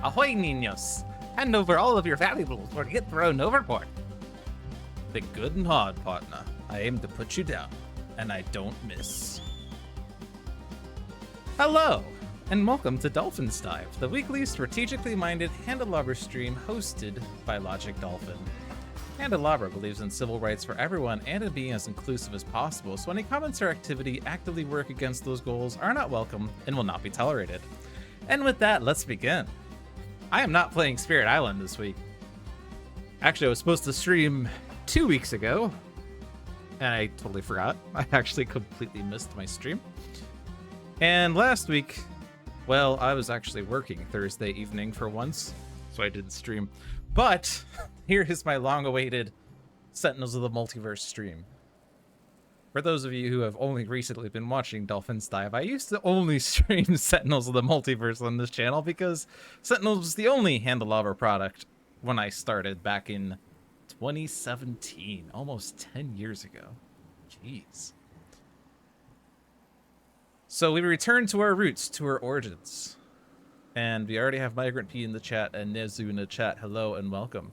Ahoy, niños! Hand over all of your valuables or get thrown overboard. Think good and hard, partner. I aim to put you down, and I don't miss. Hello, and welcome to Dolphin's Dive, the weekly strategically minded Handelabra stream hosted by Logic Dolphin. Handelabra believes in civil rights for everyone and in being as inclusive as possible, so any comments or activity actively work against those goals are not welcome and will not be tolerated. And with that, let's begin. I am not playing Spirit Island this week. Actually, I was supposed to stream 2 weeks ago, and I totally forgot. I actually completely missed my stream. And last week, well, I was actually working Thursday evening for once, so I didn't stream. But here is my long-awaited Sentinels of the Multiverse stream. For those of you who have only recently been watching Dolphin's Dive, I used to only stream Sentinels of the Multiverse on this channel because Sentinels was the only Handelabra product when I started back in 2017, almost 10 years ago. Jeez. So we return to our roots, to our origins. And we already have Migrant P in the chat and Nezu in the chat. Hello and welcome.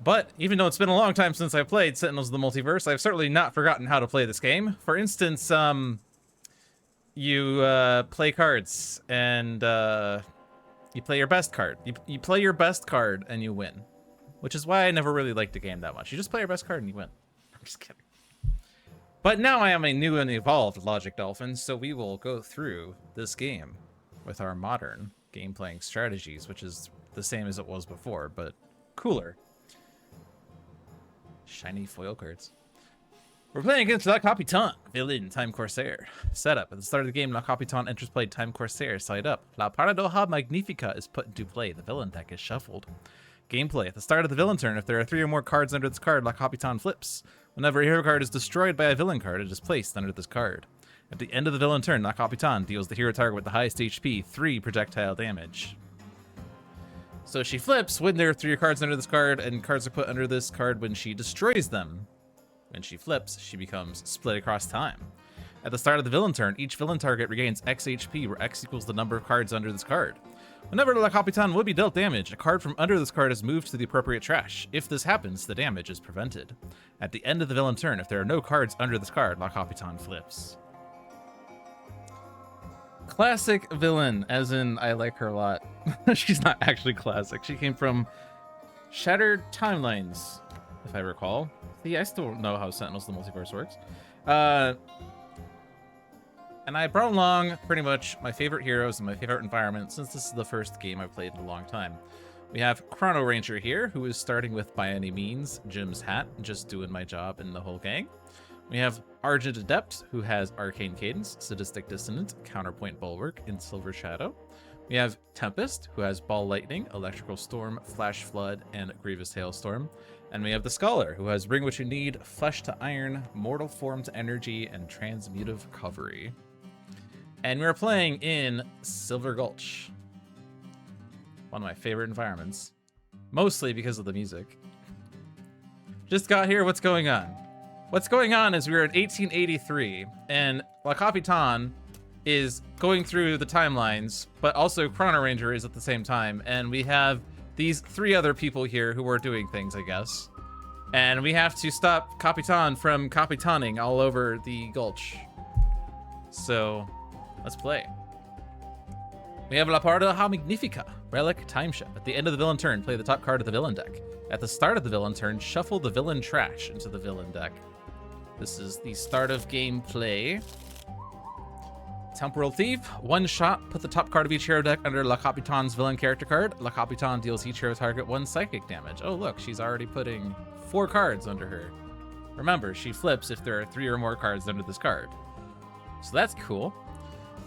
But even though it's been a long time since I played Sentinels of the Multiverse, I've certainly not forgotten how to play this game. For instance, you play cards and you play your best card. You play your best card and you win, which is why I never really liked the game that much. You just play your best card and you win. I'm just kidding. But now I am a new and evolved Logic Dolphin, so we will go through this game with our modern game playing strategies, which is the same as it was before, but cooler. Shiny foil cards. We're playing against La Capitan, villain, Time Corsair. Setup. At the start of the game, La Capitan enters play Time Corsair, side up. La Paradoja Magnifica is put into play. The villain deck is shuffled. Gameplay. At the start of the villain turn, if there are 3 or more cards under this card, La Capitan flips. Whenever a hero card is destroyed by a villain card, it is placed under this card. At the end of the villain turn, La Capitan deals the hero target with the highest HP 3 projectile damage. So she flips when there are 3 cards under this card, and cards are put under this card when she destroys them. When she flips, she becomes split across time. At the start of the villain turn, each villain target regains X HP, where X equals the number of cards under this card. Whenever La Capitan would be dealt damage, a card from under this card is moved to the appropriate trash. If this happens, the damage is prevented. At the end of the villain turn, if there are no cards under this card, La Capitan flips. Classic villain, as in I like her a lot. She's not actually classic. She came from Shattered Timelines, if I recall. See, I still don't know how Sentinels of the Multiverse works. And I brought along pretty much my favorite heroes and my favorite environment, since this is the first game I've played in a long time. We have Chrono Ranger here, who is starting with By Any Means, Jim's hat, just doing my job in the whole gang. We have Argent Adept, who has Arcane Cadence, Sadistic Dissonant, Counterpoint Bulwark, and Silver Shadow. We have Tempest, who has Ball Lightning, Electrical Storm, Flash Flood, and Grievous Hailstorm. And we have the Scholar, who has Bring What You Need, Flesh to Iron, Mortal Form to Energy, and Transmutive Recovery. And we're playing in Silver Gulch. One of my favorite environments. Mostly because of the music. Just got here, what's going on? What's going on is we're in 1883, and La Capitan is going through the timelines, but also Chrono Ranger is at the same time, and we have these 3 other people here who are doing things, I guess. And we have to stop Capitan from Capitaning all over the Gulch. So, let's play. We have La Paradoja Magnifica, Relic Time Ship. At the end of the villain turn, play the top card of the villain deck. At the start of the villain turn, shuffle the villain trash into the villain deck. This is the start of gameplay. Temporal Thief, 1 shot, put the top card of each hero deck under La Capitan's villain character card. La Capitan deals each hero target 1 psychic damage. Oh look, she's already putting 4 cards under her. Remember, she flips if there are 3 or more cards under this card. So that's cool.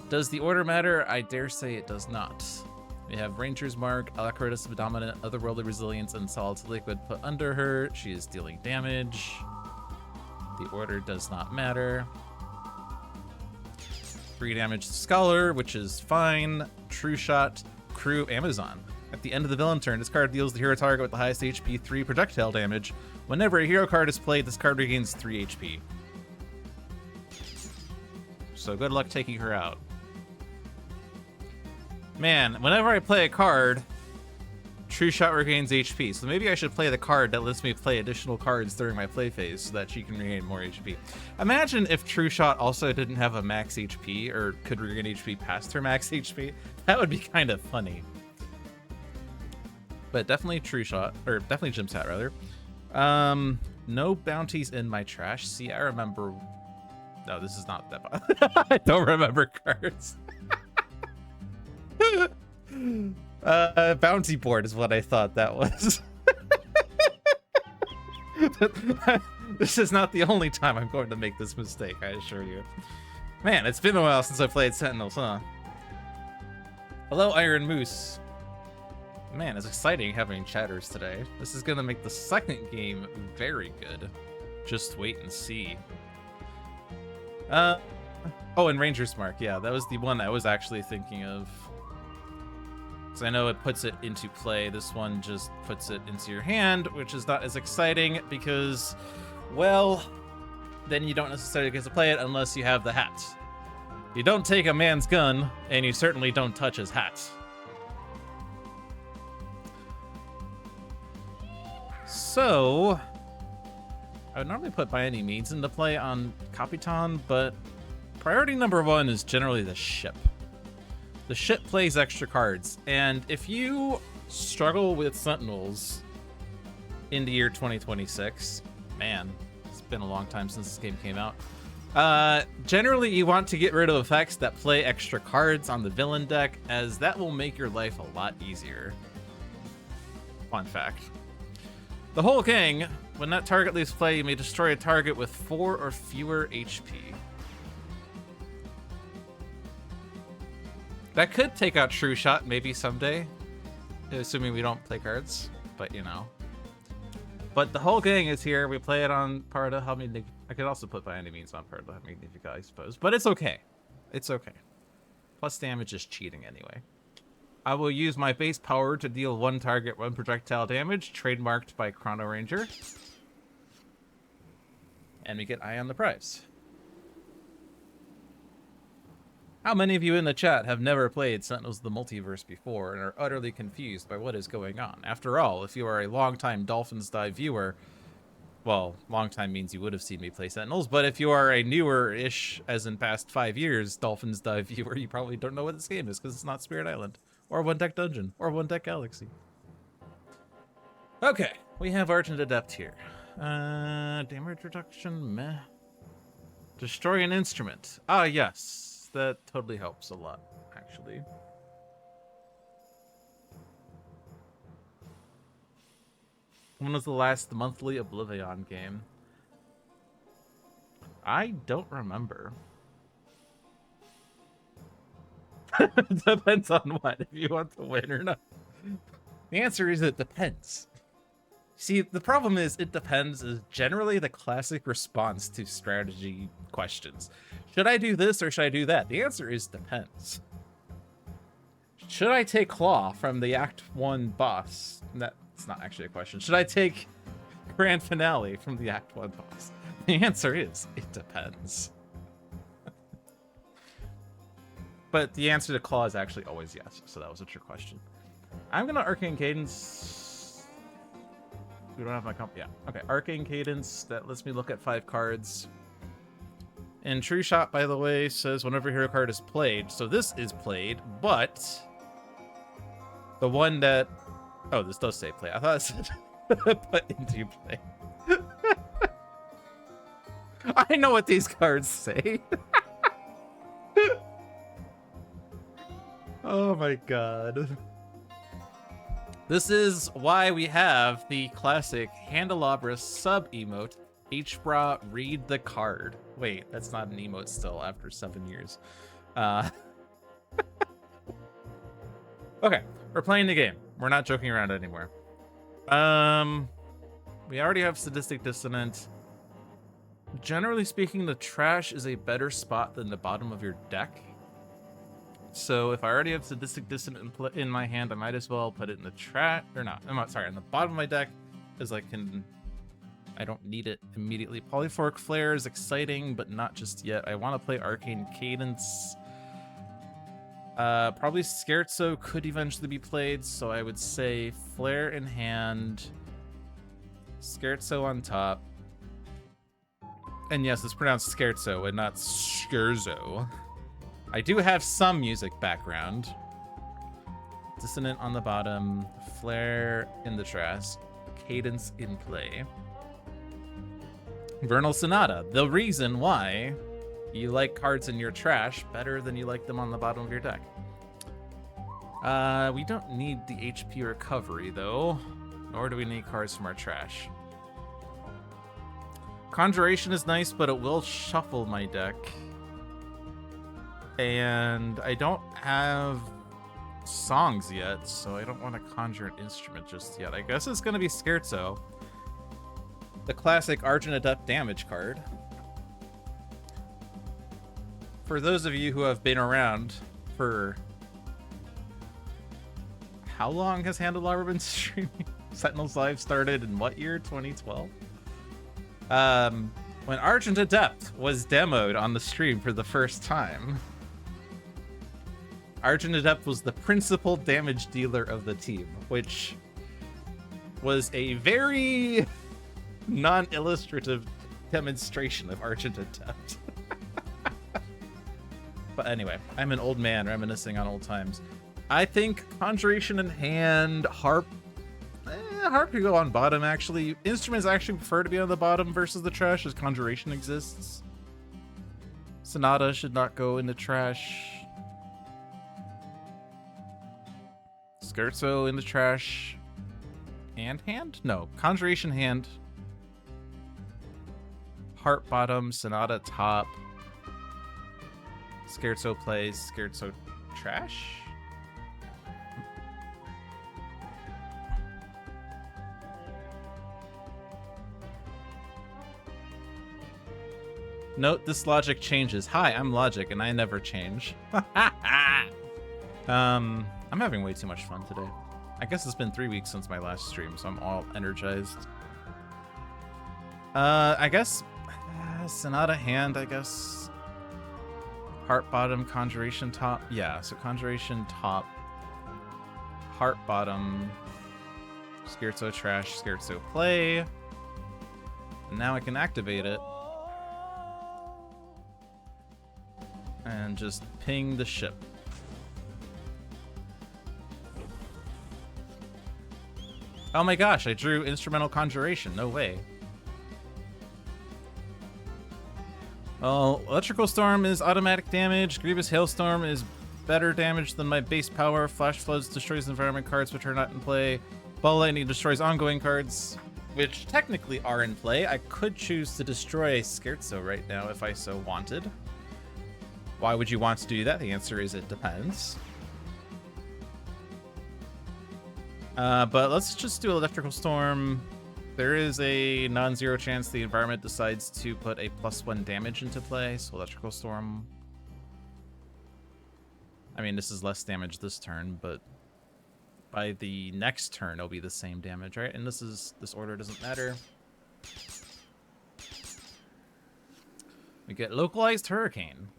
Does the order matter? I dare say it does not. We have Ranger's Mark, Alacritus of Dominant, Otherworldly Resilience, and Solid to Liquid put under her. She is dealing damage. The order does not matter. 3 damage to Scholar, which is fine. True Shot, Crew, Amazon. At the end of the villain turn, this card deals the hero target with the highest HP 3 projectile damage. Whenever a hero card is played, this card regains 3 HP. So good luck taking her out. Man, whenever I play a card True Shot regains HP. So maybe I should play the card that lets me play additional cards during my play phase so that she can regain more HP. Imagine if True Shot also didn't have a max HP or could regain HP past her max HP. That would be kind of funny. But definitely True Shot, or definitely Jim's Hat, rather. No bounties in my trash. See, I remember... No, this is not that... I don't remember cards. Bounty board is what I thought that was. This is not the only time I'm going to make this mistake, I assure you. Man, it's been a while since I played Sentinels, huh? Hello, Iron Moose. Man, it's exciting having chatters today. This is gonna make the second game very good. Just wait and see. Oh, and Ranger's Mark. Yeah, that was the one I was actually thinking of. So I know it puts it into play. This one just puts it into your hand, which is not as exciting because, well, then you don't necessarily get to play it unless you have the hat. You don't take a man's gun, and you certainly don't touch his hat. So, I would normally put By Any Means into play on Capitan, but priority number one is generally the ship. The ship plays extra cards, and if you struggle with Sentinels into year 2026, man, it's been a long time since this game came out. Generally, you want to get rid of effects that play extra cards on the villain deck, as that will make your life a lot easier. Fun fact. The whole gang, when that target leaves play, you may destroy a target with 4 or fewer HP. That could take out True Shot maybe someday, assuming we don't play cards, but you know. But the whole gang is here. We play it on Parda Hamid. I could also put By Any Means on Parda Hamid, I suppose, but it's okay. It's okay. Plus damage is cheating anyway. I will use my base power to deal 1 target, 1 projectile damage, trademarked by Chrono Ranger. And we get Eye on the Prize. How many of you in the chat have never played Sentinels of the Multiverse before and are utterly confused by what is going on? After all, if you are a long-time Dolphin's Die viewer, well, long time means you would have seen me play Sentinels, but if you are a newer-ish, as in past 5 years, Dolphin's Die viewer, you probably don't know what this game is because it's not Spirit Island. Or One Deck Dungeon, or One Deck Galaxy. Okay, we have Argent Adept here. Damage reduction, meh. Destroy an instrument. Ah, yes. That totally helps a lot, actually. When was the last monthly Oblivion game? I don't remember. Depends on what, if you want to win or not. The answer is it depends. See, the problem is it depends is generally the classic response to strategy questions. Should I do this or should I do that? The answer is depends. Should I take Claw from the Act 1 boss? That's not actually a question. Should I take Grand Finale from the Act 1 boss? The answer is it depends. But the answer to Claw is actually always yes, so that was a trick question. I'm gonna Arcane Cadence. We don't have my comp. Yeah, okay. Arcane Cadence, that lets me look at 5 cards. And True Shot, by the way, says whenever hero card is played. So this is played, but the one that... Oh, this does say play. I thought it said put into play. I know what these cards say. Oh my god. This is why we have the classic Handelabra sub-emote, HBRA read the card. Wait, that's not an emote still after 7 years. Okay, we're playing the game. We're not joking around anymore. We already have Sadistic Dissonant. Generally speaking, the trash is a better spot than the bottom of your deck. So if I already have Sadistic Dissonant in my hand, I might as well put it in the trash, or not, I'm not, sorry, on the bottom of my deck, because I don't need it immediately. Polyphoric Flare is exciting, but not just yet. I want to play Arcane Cadence. Probably Scherzo could eventually be played, so I would say Flare in hand, Scherzo on top. And yes, it's pronounced Scherzo and not Scherzo. I do have some music background. Dissonant on the bottom, Flare in the trash, Cadence in play. Vernal Sonata, the reason why you like cards in your trash better than you like them on the bottom of your deck. We don't need the HP recovery, though, nor do we need cards from our trash. Conjuration is nice, but it will shuffle my deck. And I don't have songs yet, so I don't want to conjure an instrument just yet. I guess it's going to be Scherzo, the classic Argent Adept damage card. For those of you who have been around for... How long has Handelabra been streaming? Sentinels Live started in what year? 2012? When Argent Adept was demoed on the stream for the first time, Argent Adept was the principal damage dealer of the team, which was a very non-illustrative demonstration of Argent Adept. But anyway, I'm an old man reminiscing on old times. I think Conjuration in hand, Harp. Harp could go on bottom, actually. Instruments actually prefer to be on the bottom versus the trash, as Conjuration exists. Sonata should not go in the trash. Scherzo in the trash. And hand? No, Conjuration hand. Harp bottom, Sonata top. Scherzo plays, Scherzo trash? Note this logic changes. Hi, I'm Logic, and I never change. I'm having way too much fun today. I guess it's been 3 weeks since my last stream, so I'm all energized. I guess Sonata hand, I guess. Heart bottom, Conjuration top. Yeah, so Conjuration top. Heart bottom. Scherzo trash, Scherzo play. And now I can activate it. And just ping the ship. Oh my gosh, I drew Instrumental Conjuration. No way. Well, Electrical Storm is automatic damage. Grievous Hailstorm is better damage than my base power. Flash Floods destroys environment cards which are not in play. Ball Lightning destroys ongoing cards, which technically are in play. I could choose to destroy Scherzo right now if I so wanted. Why would you want to do that? The answer is it depends. But let's just do Electrical Storm. There is a non-zero chance the environment decides to put a +1 damage into play, so Electrical Storm. I mean, this is less damage this turn, but by the next turn it'll be the same damage, right? And this order doesn't matter. We get Localized Hurricane.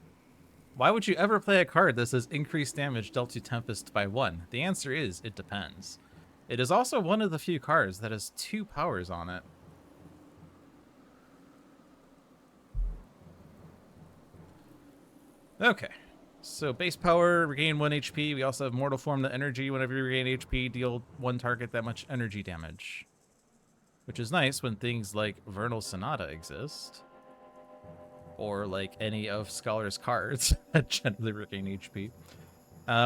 Why would you ever play a card that says increased damage dealt to Tempest by 1? The answer is, it depends. It is also one of the few cards that has 2 powers on it. Okay. So base power, regain 1 HP. We also have Mortal Form the energy. Whenever you regain HP, deal 1 target that much energy damage. Which is nice when things like Vernal Sonata exist. Or like any of Scholar's cards that generally regain HP.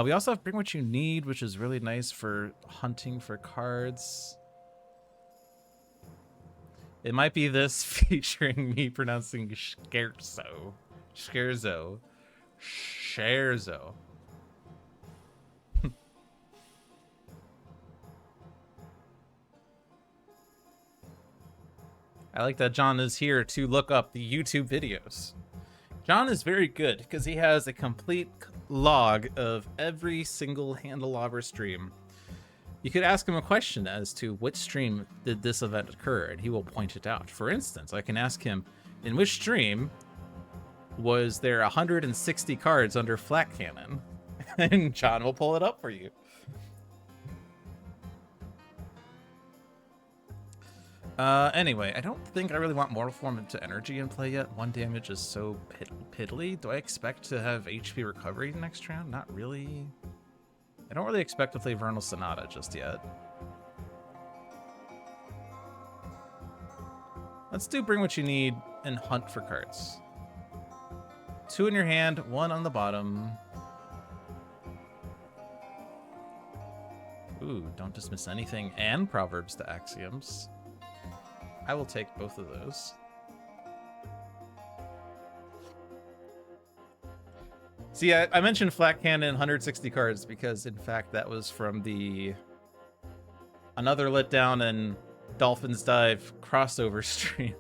We also have Bring What You Need, which is really nice for hunting for cards. It might be this featuring me pronouncing Scherzo. Scherzo. Scherzo. I like that John is here to look up the YouTube videos. John is very good because he has a complete log of every single Handelabra stream. You could ask him a question as to which stream did this event occur, and he will point it out. For instance, I can ask him, in which stream was there 160 cards under Flat Cannon? And John will pull it up for you. Anyway, I don't think I really want Mortal Form into energy in play yet. 1 damage is so piddly. Do I expect to have HP recovery next round? Not really. I don't really expect to play Vernal Sonata just yet. Let's do Bring What You Need and Hunt for cards. 2 in your hand, 1 on the bottom. Ooh, don't dismiss anything and Proverbs to Axioms. I will take both of those. See, I mentioned Flat Cannon 160 cards because, in fact, that was from the Another Letdown and Dolphin's Dive crossover stream,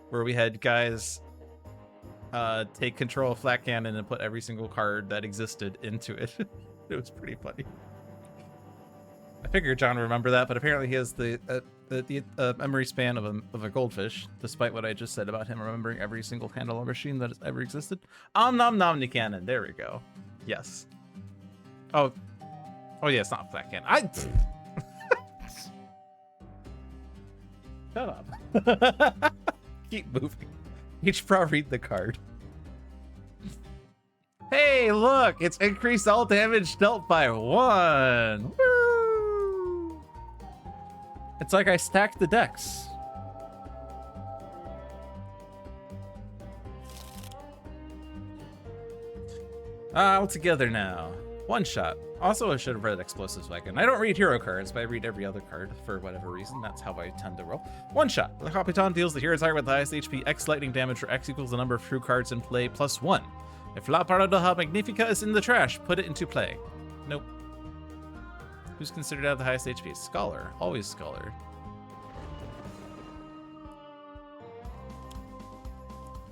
where we had guys take control of Flat Cannon and put every single card that existed into it. It was pretty funny. I figured John would remember that, but apparently he has the memory span of a goldfish, despite what I just said about him remembering every single Handelabra machine that has ever existed. Nom nom cannon. There we go. Yes. Oh yeah, it's not Flat Cannon. Shut up. Keep moving. Each pro read the card. Hey, look! It's increased all damage dealt by 1. Woo! It's like I stacked the decks. All together now. 1 shot. Also, I should have read Explosives Wagon. I don't read hero cards, but I read every other card for whatever reason. That's how I tend to roll. 1 shot. The Capitan deals the hero target with the highest HP X lightning damage, where X equals the number of true cards in play plus 1. If La Paradoja Magnifica is in the trash, put it into play. Nope. Who's considered to have the highest HP? Scholar. Always Scholar.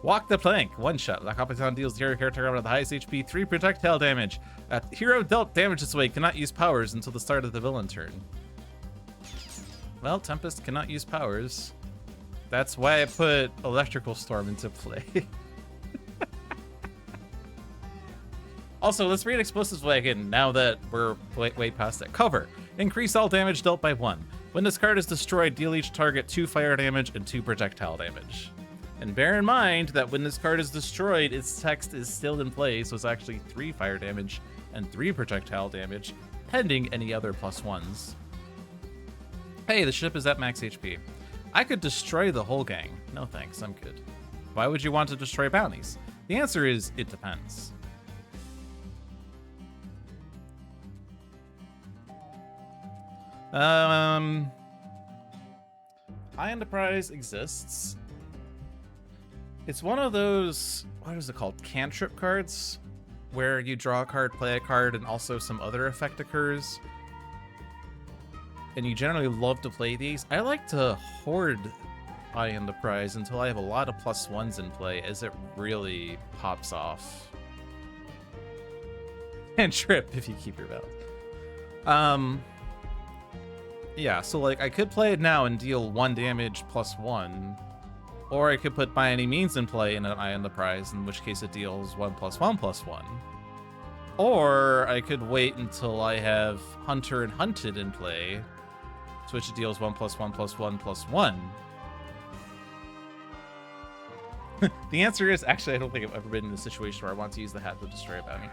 Walk the Plank. 1 shot. La Capitan deals the hero character with the highest HP, 3 projectile damage. Hero dealt damage this way cannot use powers until the start of the villain turn. Well, Tempest cannot use powers. That's why I put Electrical Storm into play. Also, let's read Explosives Wagon now that we're way past that. Cover. Increase all damage dealt by 1. When this card is destroyed, deal each target 2 fire damage and 2 projectile damage. And bear in mind that when this card is destroyed, its text is still in play, so it's actually 3 fire damage and 3 projectile damage, pending any other +1s. Hey, the ship is at max HP. I could destroy the whole gang. No thanks, I'm good. Why would you want to destroy bounties? The answer is, it depends. High Enterprise exists. It's one of those, what is it called? Cantrip cards, where you draw a card, play a card, and also some other effect occurs. And you generally love to play these. I like to hoard High Enterprise until I have a lot of +1s in play, as it really pops off. And trip if you keep your balance. Yeah, so like I could play it now and deal 1 damage +1. Or I could put By Any Means in play in an Eye on the Prize, in which case it deals 1+1+1. Or I could wait until I have Hunter and Hunted in play, to which it deals 1+1+1+1. The answer is, actually, I don't think I've ever been in a situation where I want to use the hat to destroy a bounty.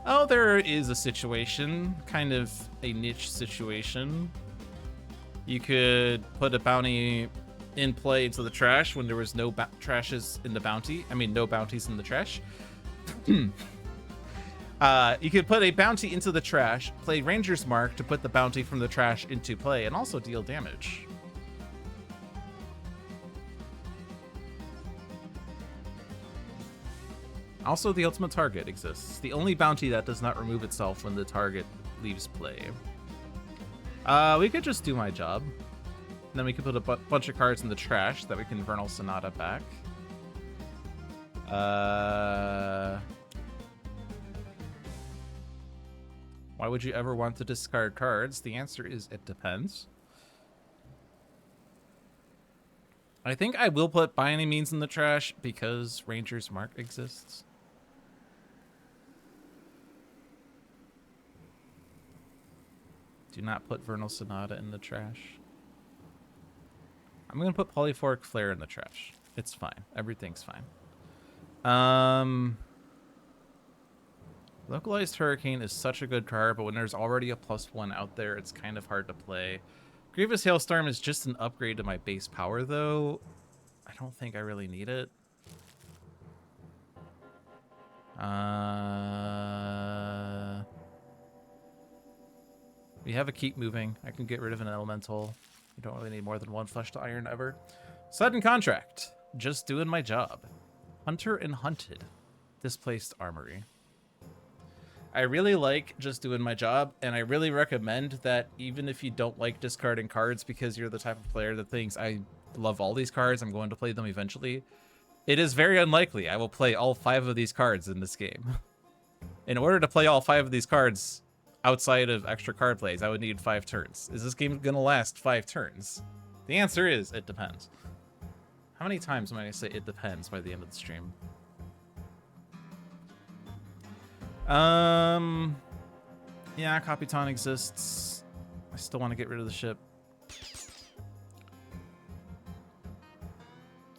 Oh, there is a situation, kind of a niche situation. You could put a bounty in play into the trash when there was no trashes in the bounty. I mean, no bounties in the trash. You could put a bounty into the trash, play Ranger's Mark to put the bounty from the trash into play, and also deal damage. Also, the ultimate target exists. The only bounty that does not remove itself when the target leaves play. We could just do my job. And then we could put a bunch of cards in the trash that we can Vernal Sonata back. Why would you ever want to discard cards? The answer is, it depends. I think I will put By Any Means in the trash because Ranger's Mark exists. Do not put Vernal Sonata in the trash. I'm going to put Polyphoric Flare in the trash. It's fine. Everything's fine. Localized Hurricane is such a good card, but when there's already a +1 out there, it's kind of hard to play. Grievous Hailstorm is just an upgrade to my base power, though. I don't think I really need it. We have a Keep Moving. I can get rid of an Elemental. You don't really need more than one Flesh to Iron ever. Sudden Contract. Just doing my job. Hunter and Hunted. Displaced Armory. I really like Just Doing My Job, and I really recommend that even if you don't like discarding cards because you're the type of player that thinks, I love all these cards, I'm going to play them eventually, it is very unlikely I will play all 5 of these cards in this game. In order to play all 5 of these cards outside of extra card plays, I would need 5 turns. Is this game going to last 5 turns? The answer is, it depends. How many times am I going to say it depends by the end of the stream? Yeah, Capitan exists. I still want to get rid of the ship.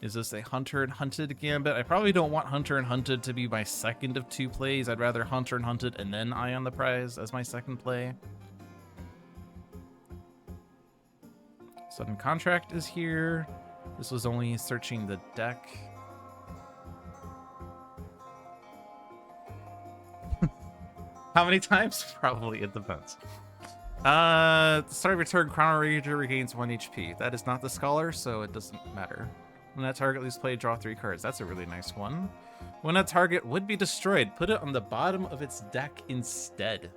Is this a Hunter and Hunted gambit? I probably don't want Hunter and Hunted to be my second of 2 plays. I'd rather Hunter and Hunted and then Eye on the Prize as my second play. Sudden Contract is here. This was only searching the deck. How many times? Probably, it depends. Start of your turn, Chrono Ranger regains 1 HP. That is not the Scholar, so it doesn't matter. When that target leaves play, draw 3 cards. That's a really nice one. When a target would be destroyed, put it on the bottom of its deck instead.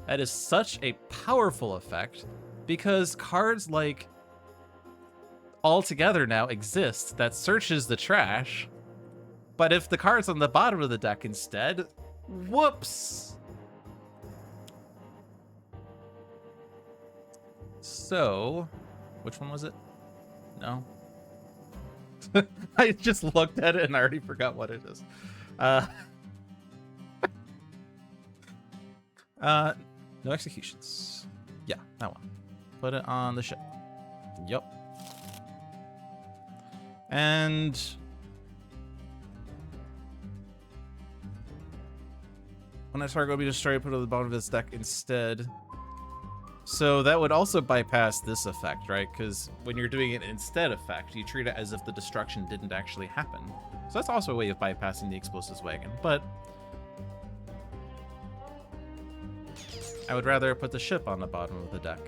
That is such a powerful effect, because cards like All Together now exist that searches the trash, but if the card's on the bottom of the deck instead, whoops! So, which one was it? No. I just looked at it and I already forgot what it is. No executions. Yeah, that one. Put it on the ship. Yup. And when a target will be destroyed, put it on the bottom of its deck instead. So that would also bypass this effect, right? Because when you're doing an instead effect, you treat it as if the destruction didn't actually happen. So that's also a way of bypassing the Explosives Wagon. But I would rather put the ship on the bottom of the deck.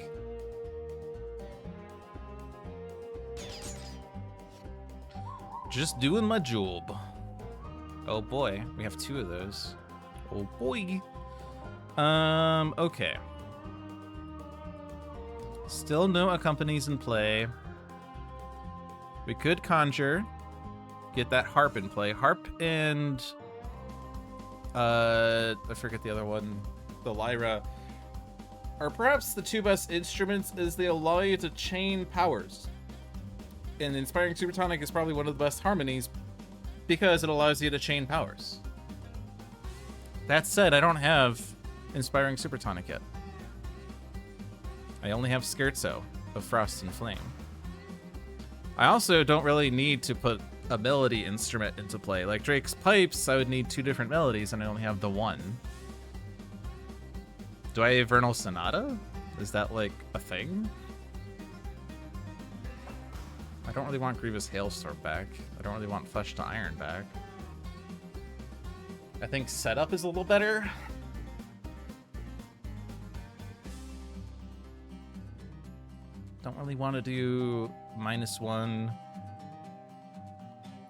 Just doing my job. Oh boy, we have 2 of those. Oh boy. Okay. Still no Accompanies in play. We could Conjure. Get that Harp in play. Harp and... I forget the other one. The Lyra. Are perhaps the 2 best instruments as they allow you to chain powers. And Inspiring Supertonic is probably one of the best harmonies because it allows you to chain powers. That said, I don't have Inspiring Supertonic yet. I only have Scherzo of Frost and Flame. I also don't really need to put a melody instrument into play. Like Drake's Pipes, I would need 2 different melodies, and I only have the 1. Do I have Vernal Sonata? Is that like a thing? I don't really want Grievous Hailstorm back. I don't really want Flesh to Iron back. I think Setup is a little better. Don't really want to do -1.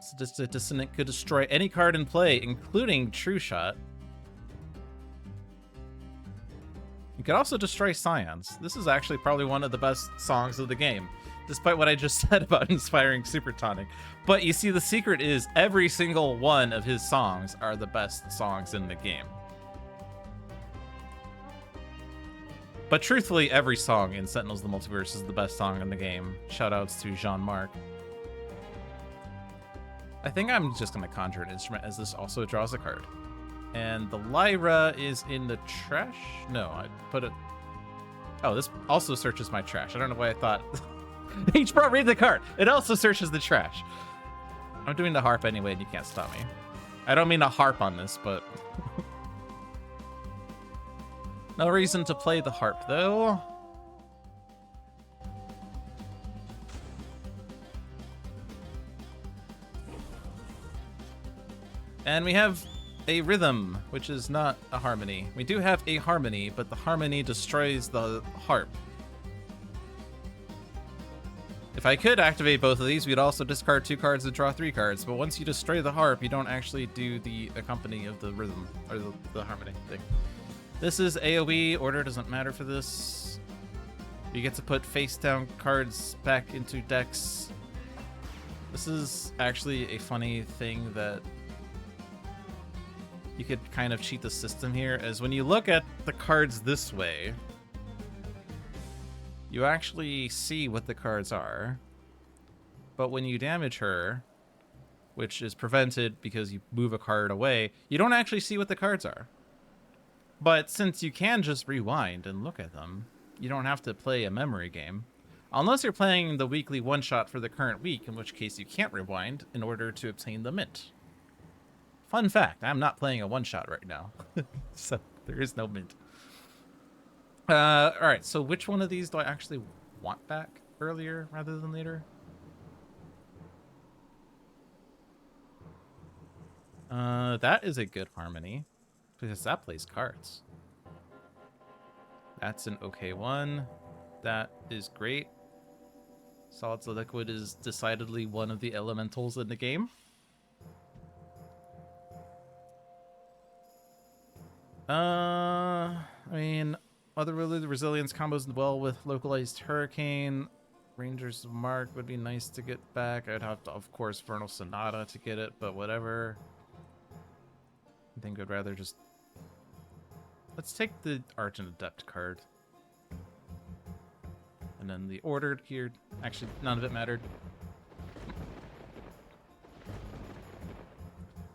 So just a Dissonant could destroy any card in play, including True Shot. You could also destroy Scions. This is actually probably one of the best songs of the game, despite what I just said about Inspiring Supertonic. But you see, the secret is every single one of his songs are the best songs in the game. But truthfully, every song in Sentinels of the Multiverse is the best song in the game. Shoutouts to Jean-Marc. I think I'm just going to conjure an instrument, as this also draws a card. And the Lyra is in the trash? No, I put it... Oh, this also searches my trash. I don't know why I thought... H Pro, read the card. It also searches the trash. I'm doing the harp anyway, and you can't stop me. I don't mean to harp on this, but... No reason to play the harp, though. And we have a rhythm, which is not a harmony. We do have a harmony, but the harmony destroys the harp. If I could activate both of these, we'd also discard 2 cards and draw 3 cards. But once you destroy the harp, you don't actually do the accompany of the rhythm, or the harmony thing. This is AoE. Order doesn't matter for this. You get to put face-down cards back into decks. This is actually a funny thing that you could kind of cheat the system here, as when you look at the cards this way, you actually see what the cards are. But when you damage her, which is prevented because you move a card away, you don't actually see what the cards are. But since you can just rewind and look at them, you don't have to play a memory game. Unless you're playing the weekly one-shot for the current week, in which case you can't rewind in order to obtain the mint. Fun fact, I'm not playing a one-shot right now. So there is no mint. Alright, so which one of these do I actually want back earlier rather than later? That is a good harmony, because that plays cards. That's an okay one. That is great. Solids of Liquid is decidedly one of the elementals in the game. I mean, other resilience combos well with Localized Hurricane. Rangers of Mark would be nice to get back. I'd have to, of course, Vernal Sonata to get it, but whatever. I think I'd rather just... Let's take the Argent Adept card. And then the Ordered here. Actually, none of it mattered.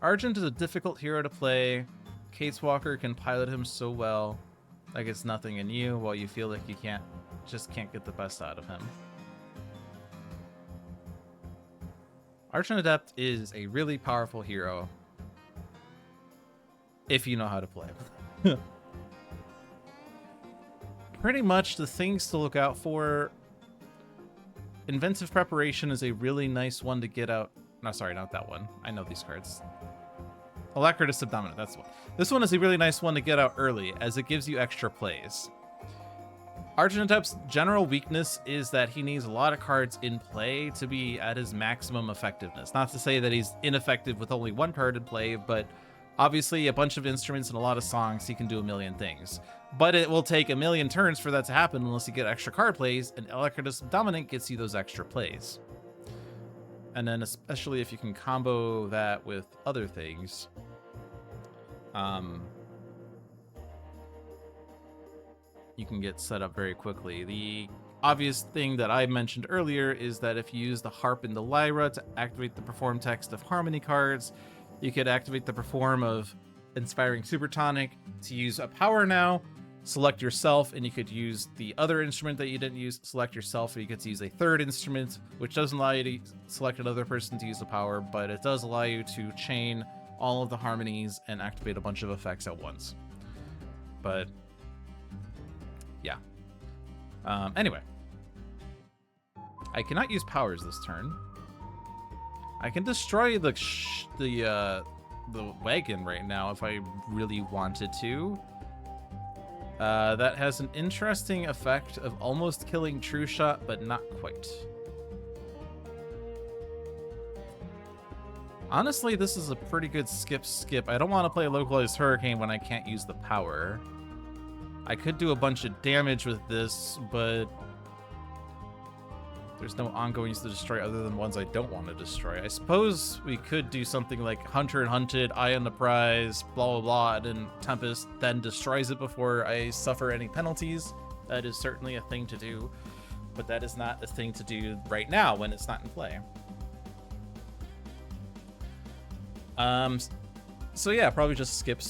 Argent is a difficult hero to play. Case Walker can pilot him so well, like it's nothing in you, while you feel like you just can't get the best out of him. Argent Adept is a really powerful hero if you know how to play him. Pretty much the things to look out for. Inventive Preparation is a really nice one to get out. No, sorry, not that one. I know these cards. Alacritus Subdominant, that's the one. This one is a really nice one to get out early, as it gives you extra plays. Argent Adept's general weakness is that he needs a lot of cards in play to be at his maximum effectiveness. Not to say that he's ineffective with only one card in play, but obviously a bunch of instruments and a lot of songs, he can do a million things. But it will take a million turns for that to happen unless you get extra card plays, and Alacritus Subdominant gets you those extra plays. And then especially if you can combo that with other things. You can get set up very quickly. The obvious thing that I mentioned earlier is that if you use the Harp and the Lyra to activate the Perform text of Harmony cards, you could activate the Perform of Inspiring Supertonic to use a power now, select yourself, and you could use the other instrument that you didn't use, select yourself, and you get to use a third instrument, which doesn't allow you to select another person to use the power, but it does allow you to chain all of the harmonies and activate a bunch of effects at once. But yeah. Anyway, I cannot use powers this turn. I can destroy the wagon right now if I really wanted to. That has an interesting effect of almost killing True Shot, but not quite. Honestly, this is a pretty good skip. I don't want to play Localized Hurricane when I can't use the power. I could do a bunch of damage with this, but there's no ongoings to destroy other than ones I don't want to destroy. I suppose we could do something like Hunter and Hunted, Eye on the Prize, blah, blah, blah, and then Tempest then destroys it before I suffer any penalties. That is certainly a thing to do, but that is not a thing to do right now when it's not in play. So yeah, probably just skip.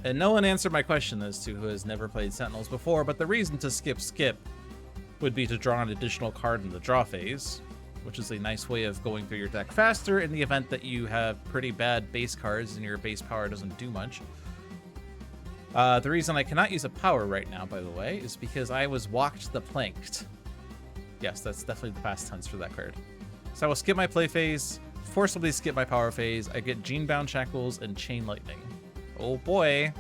And no one answered my question as to who has never played Sentinels before, but the reason to skip would be to draw an additional card in the draw phase, which is a nice way of going through your deck faster in the event that you have pretty bad base cards and your base power doesn't do much. The reason I cannot use a power right now, by the way, is because I was walked the planked. Yes, that's definitely the past tense for that card. So I will skip my play phase, forcibly skip my power phase. I get Genebound Shackles and Chain Lightning. Oh boy.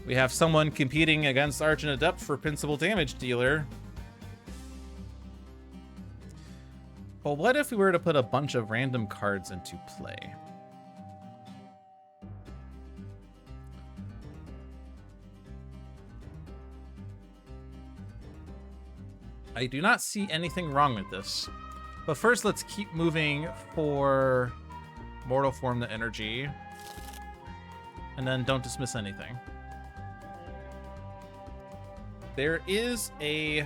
We have someone competing against Argent Adept for Principal Damage Dealer. But what if we were to put a bunch of random cards into play? I do not see anything wrong with this. But first, let's keep moving for Mortal Form the Energy. And then don't dismiss anything. There is a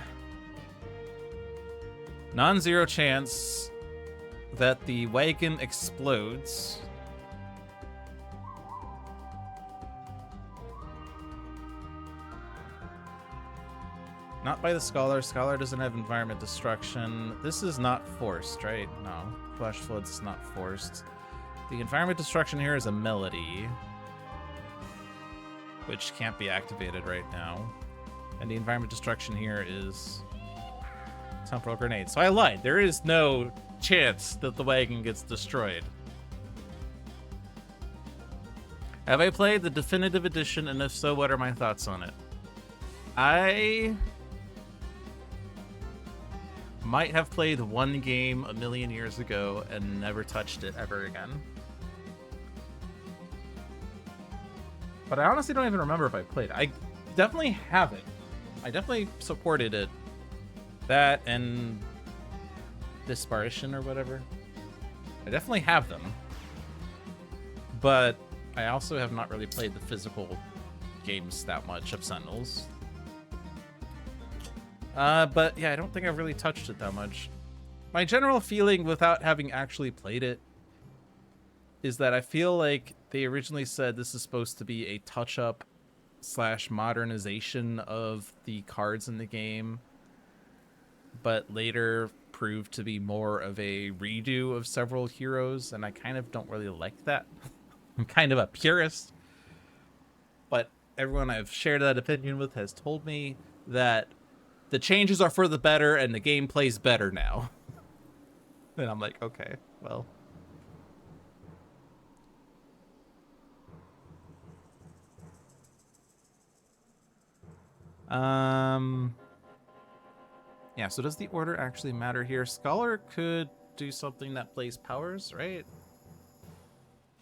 non-zero chance that the wagon explodes. Not by the Scholar. Scholar doesn't have environment destruction. This is not forced, right? No. Flash Floods is not forced. The environment destruction here is a melody, which can't be activated right now. And the environment destruction here is Temporal Grenade. So I lied. There is no chance that the wagon gets destroyed. Have I played the definitive edition, and if so, what are my thoughts on it? I might have played one game a million years ago and never touched it ever again. But I honestly don't even remember if I played it. I definitely have it. I definitely supported it. That and Disparition or whatever. I definitely have them. But I also have not really played the physical games that much of Sentinels. But yeah, I don't think I've really touched it that much. My general feeling without having actually played it is that I feel like they originally said this is supposed to be a touch-up / modernization of the cards in the game, but later proved to be more of a redo of several heroes, and I kind of don't really like that. I'm kind of a purist, but everyone I've shared that opinion with has told me that the changes are for the better and the game plays better now. And I'm like, okay, well. Yeah, so does the order actually matter here? Scholar could do something that plays powers, right?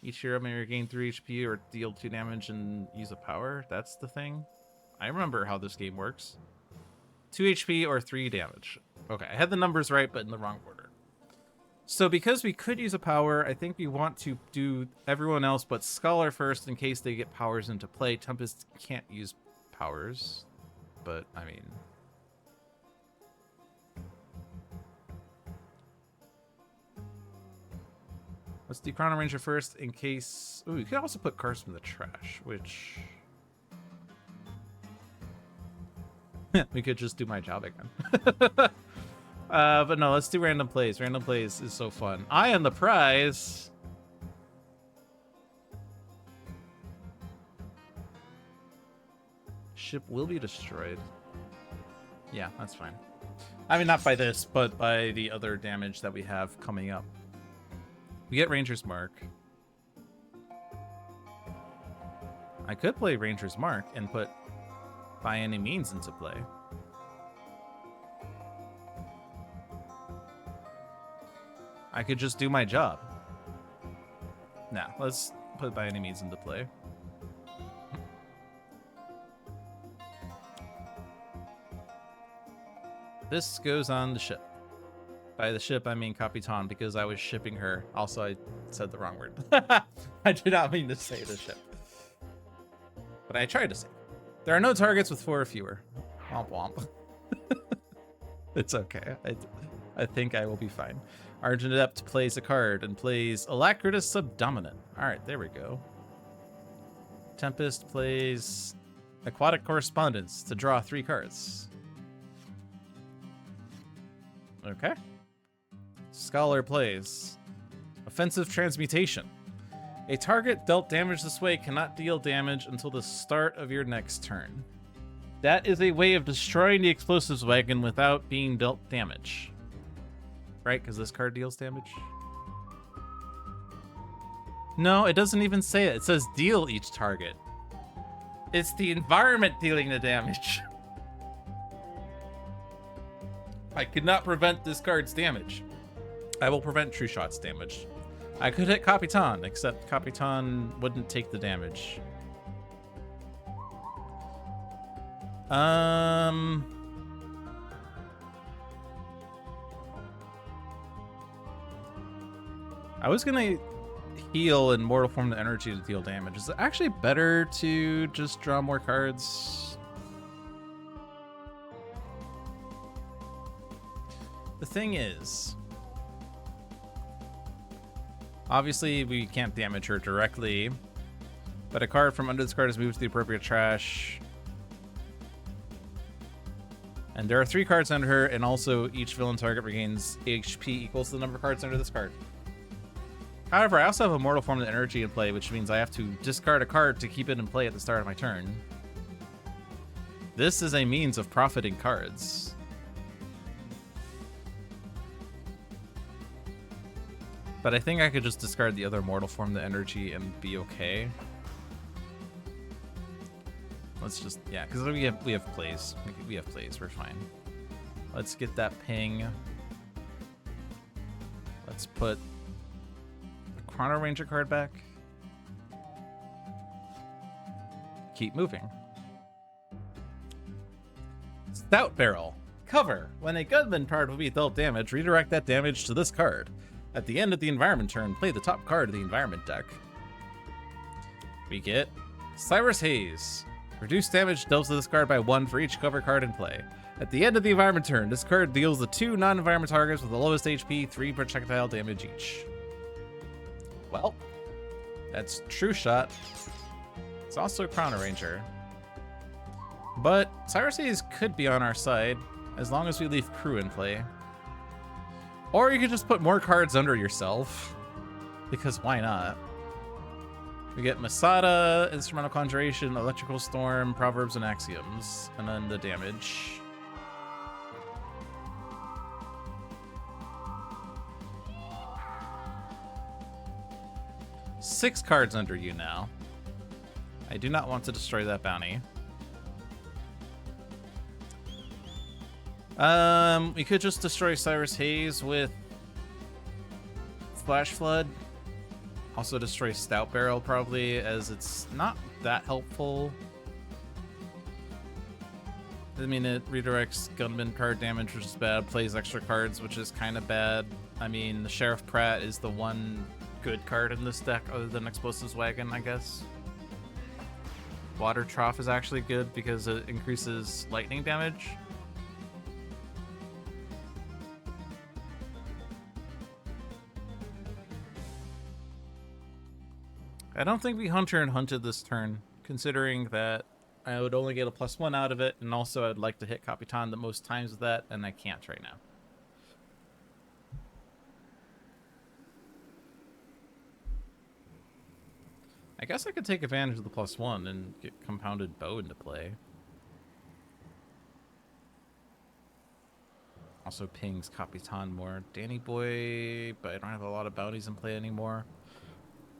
Each hero may regain 3 HP or deal 2 damage and use a power. That's the thing. I remember how this game works. 2 HP or 3 damage. Okay, I had the numbers right, but in the wrong order. So because we could use a power, I think we want to do everyone else but Scholar first in case they get powers into play. Tempest can't use powers, but I mean... Let's do Chrono Ranger first in case... Ooh, you could also put cards from the trash, which... we could just do my job again. But no, let's do random plays. Random plays is so fun. Eye on the prize. Ship will be destroyed. Yeah, that's fine. I mean, not by this, but by the other damage that we have coming up. We get Ranger's Mark. I could play Ranger's Mark and put By Any Means into play. I could just do my job. Nah, let's put By Any Means into play. This goes on the ship. By the ship, I mean Capitan, because I was shipping her. Also, I said the wrong word. I did not mean to say the ship. But I tried to say. There are no targets with 4 or fewer. Womp womp. It's okay. I think I will be fine. Argent Adept plays a card and plays Alacritus Subdominant. Alright, there we go. Tempest plays Aquatic Correspondence to draw 3 cards. Okay. Scholar plays Offensive Transmutation. A target dealt damage this way cannot deal damage until the start of your next turn. That is a way of destroying the explosives wagon without being dealt damage. Right? Because this card deals damage? No, it doesn't even say it. It says deal each target. It's the environment dealing the damage. I could not prevent this card's damage. I will prevent True Shot's damage. I could hit Capitan, except Capitan wouldn't take the damage. I was gonna heal and Mortal Form the energy to deal damage. Is it actually better to just draw more cards? The thing is, obviously we can't damage her directly, but a card from under this card is moved to the appropriate trash. And there are 3 cards under her, and also each villain target regains HP equals the number of cards under this card. However, I also have a Mortal Form of Energy in play, which means I have to discard a card to keep it in play at the start of my turn. This is a means of profiting cards. But I think I could just discard the other Mortal Form the Energy and be okay. Let's just, yeah, because we have plays. We have plays, we're fine. Let's get that ping. Let's put the Chrono Ranger card back. Keep moving. Stout Barrel. Cover. When a gunman card will be dealt damage, redirect that damage to this card. At the end of the environment turn, play the top card of the environment deck. We get Cyrus Haze. Reduce damage dealt to this card by 1 for each cover card in play. At the end of the environment turn, this card deals the 2 non-environment targets with the lowest HP 3 projectile damage each. Well, that's True Shot. It's also Chrono Ranger. But Cyrus Haze could be on our side, as long as we leave Crew in play. Or you could just put more cards under yourself, because why not? We get Masada, Instrumental Conjuration, Electrical Storm, Proverbs and Axioms, and then the damage. Six cards under you now. I do not want to destroy that bounty. We could just destroy Cyrus Haze with Flash Flood. Also destroy Stout Barrel probably, as it's not that helpful. I mean, it redirects gunman card damage, which is bad. Plays extra cards, which is kind of bad. I mean, the Sheriff Pratt is the one good card in this deck other than Explosives Wagon, I guess. Water Trough is actually good because it increases lightning damage. I don't think we Hunter and Hunted this turn, considering that I would only get a +1 out of it, and also I'd like to hit Capitan the most times with that, and I can't right now. I guess I could take advantage of the +1 and get Compounded Bow into play. Also pings Capitan more. Danny Boy, but I don't have a lot of bounties in play anymore.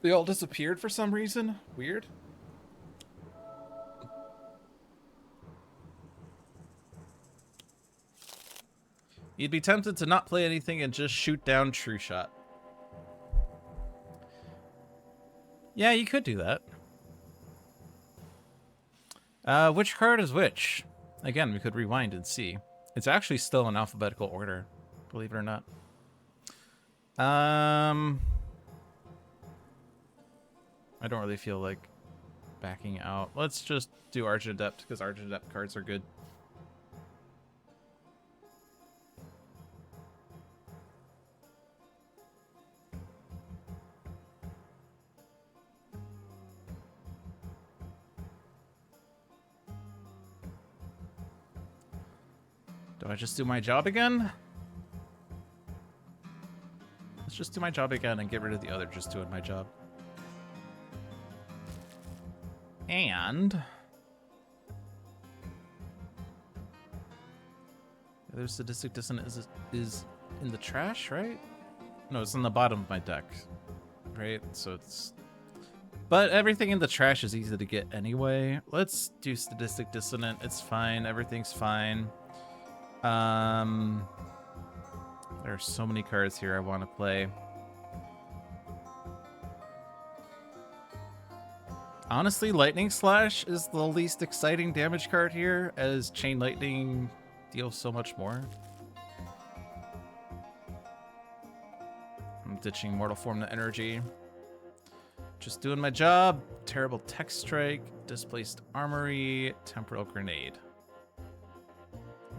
They all disappeared for some reason. Weird. You'd be tempted to not play anything and just shoot down True Shot. Yeah, you could do that. Which card is which? Again, we could rewind and see. It's actually still in alphabetical order, believe it or not. I don't really feel like backing out. Let's just do Argent Adept, because Argent Adept cards are good. Do I just do my job again? Let's just do my job again and get rid of the other just doing my job. And there's sadistic dissonance is in the trash, right? No, it's on the bottom of my deck, right? So it's, but everything in the trash is easy to get anyway. Let's do sadistic dissonant. It's fine. Everything's fine. There are so many cards here I want to play. Honestly, Lightning Slash is the least exciting damage card here, as Chain Lightning deals so much more. I'm ditching Mortal Form to Energy. Just doing my job. Terrible Tech Strike, Displaced Armory, Temporal Grenade.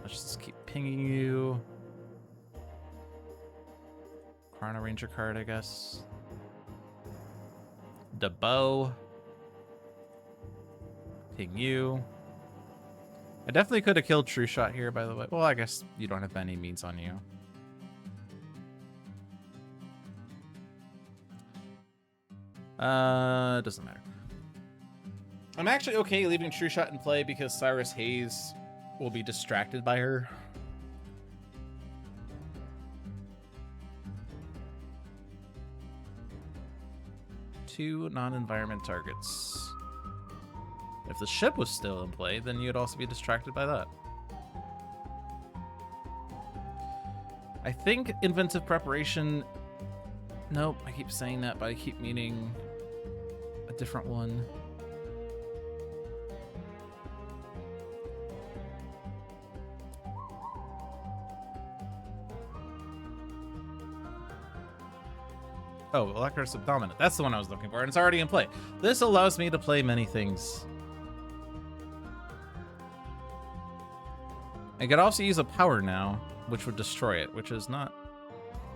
Let's just keep pinging you. Chrono Ranger card, I guess. The bow. Ping you. I definitely could have killed True Shot here, by the way. Well, I guess you don't have any means on you. Doesn't matter. I'm actually okay leaving True Shot in play because Cyrus Hayes will be distracted by her. Two non-environment targets. If the ship was still in play, then you'd also be distracted by that. I think Inventive Preparation... Nope, I keep saying that, but I keep meaning a different one. Oh, Electros Subdominant. That's the one I was looking for, and it's already in play. This allows me to play many things. I could also use a power now, which would destroy it, which is not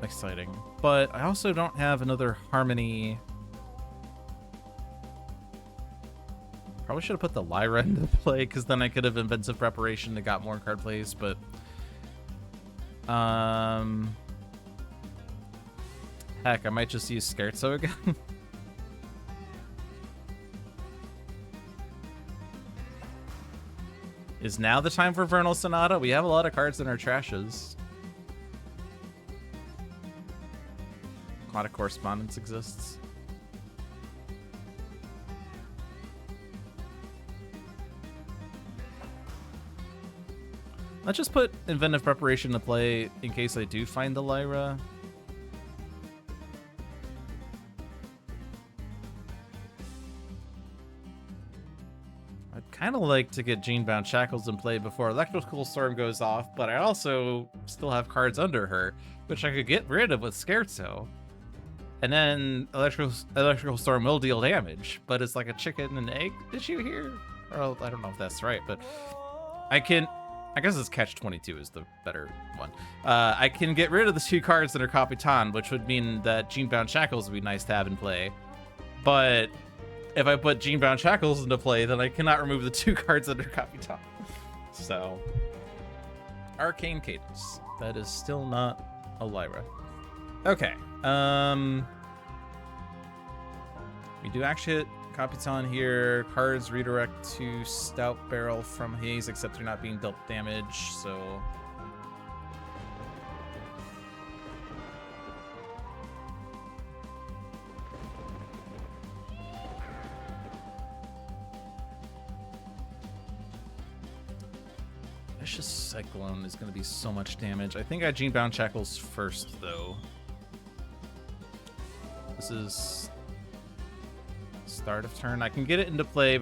exciting. But I also don't have another Harmony. Probably should have put the Lyra into play, because then I could have Inventive Preparation and got more card plays, but... Heck, I might just use Scherzo again. Is now the time for Vernal Sonata? We have a lot of cards in our trashes. Aquatic Correspondence exists. Let's just put Inventive Preparation to play in case I do find the Lyra. I'd kind of like to get Genebound Shackles in play before Electrical Storm goes off, but I also still have cards under her, which I could get rid of with Scherzo. And then Electrical Storm will deal damage, but it's like a chicken and egg issue here. Or I don't know if that's right, but I guess it's Catch-22 is the better one. I can get rid of the two cards that are Capitan, which would mean that Genebound Shackles would be nice to have in play. But if I put Genebound Shackles into play, then I cannot remove the two cards that are Capitan. So, Arcane Cadence. That is still not a Lyra. Okay. We do actually hit Capitan here. Cards redirect to Stout Barrel from Haze, except they're not being dealt damage, so... Vicious Cyclone is going to be so much damage. I think I Genebound Shackles first, though. This is... start of turn. I can get it into play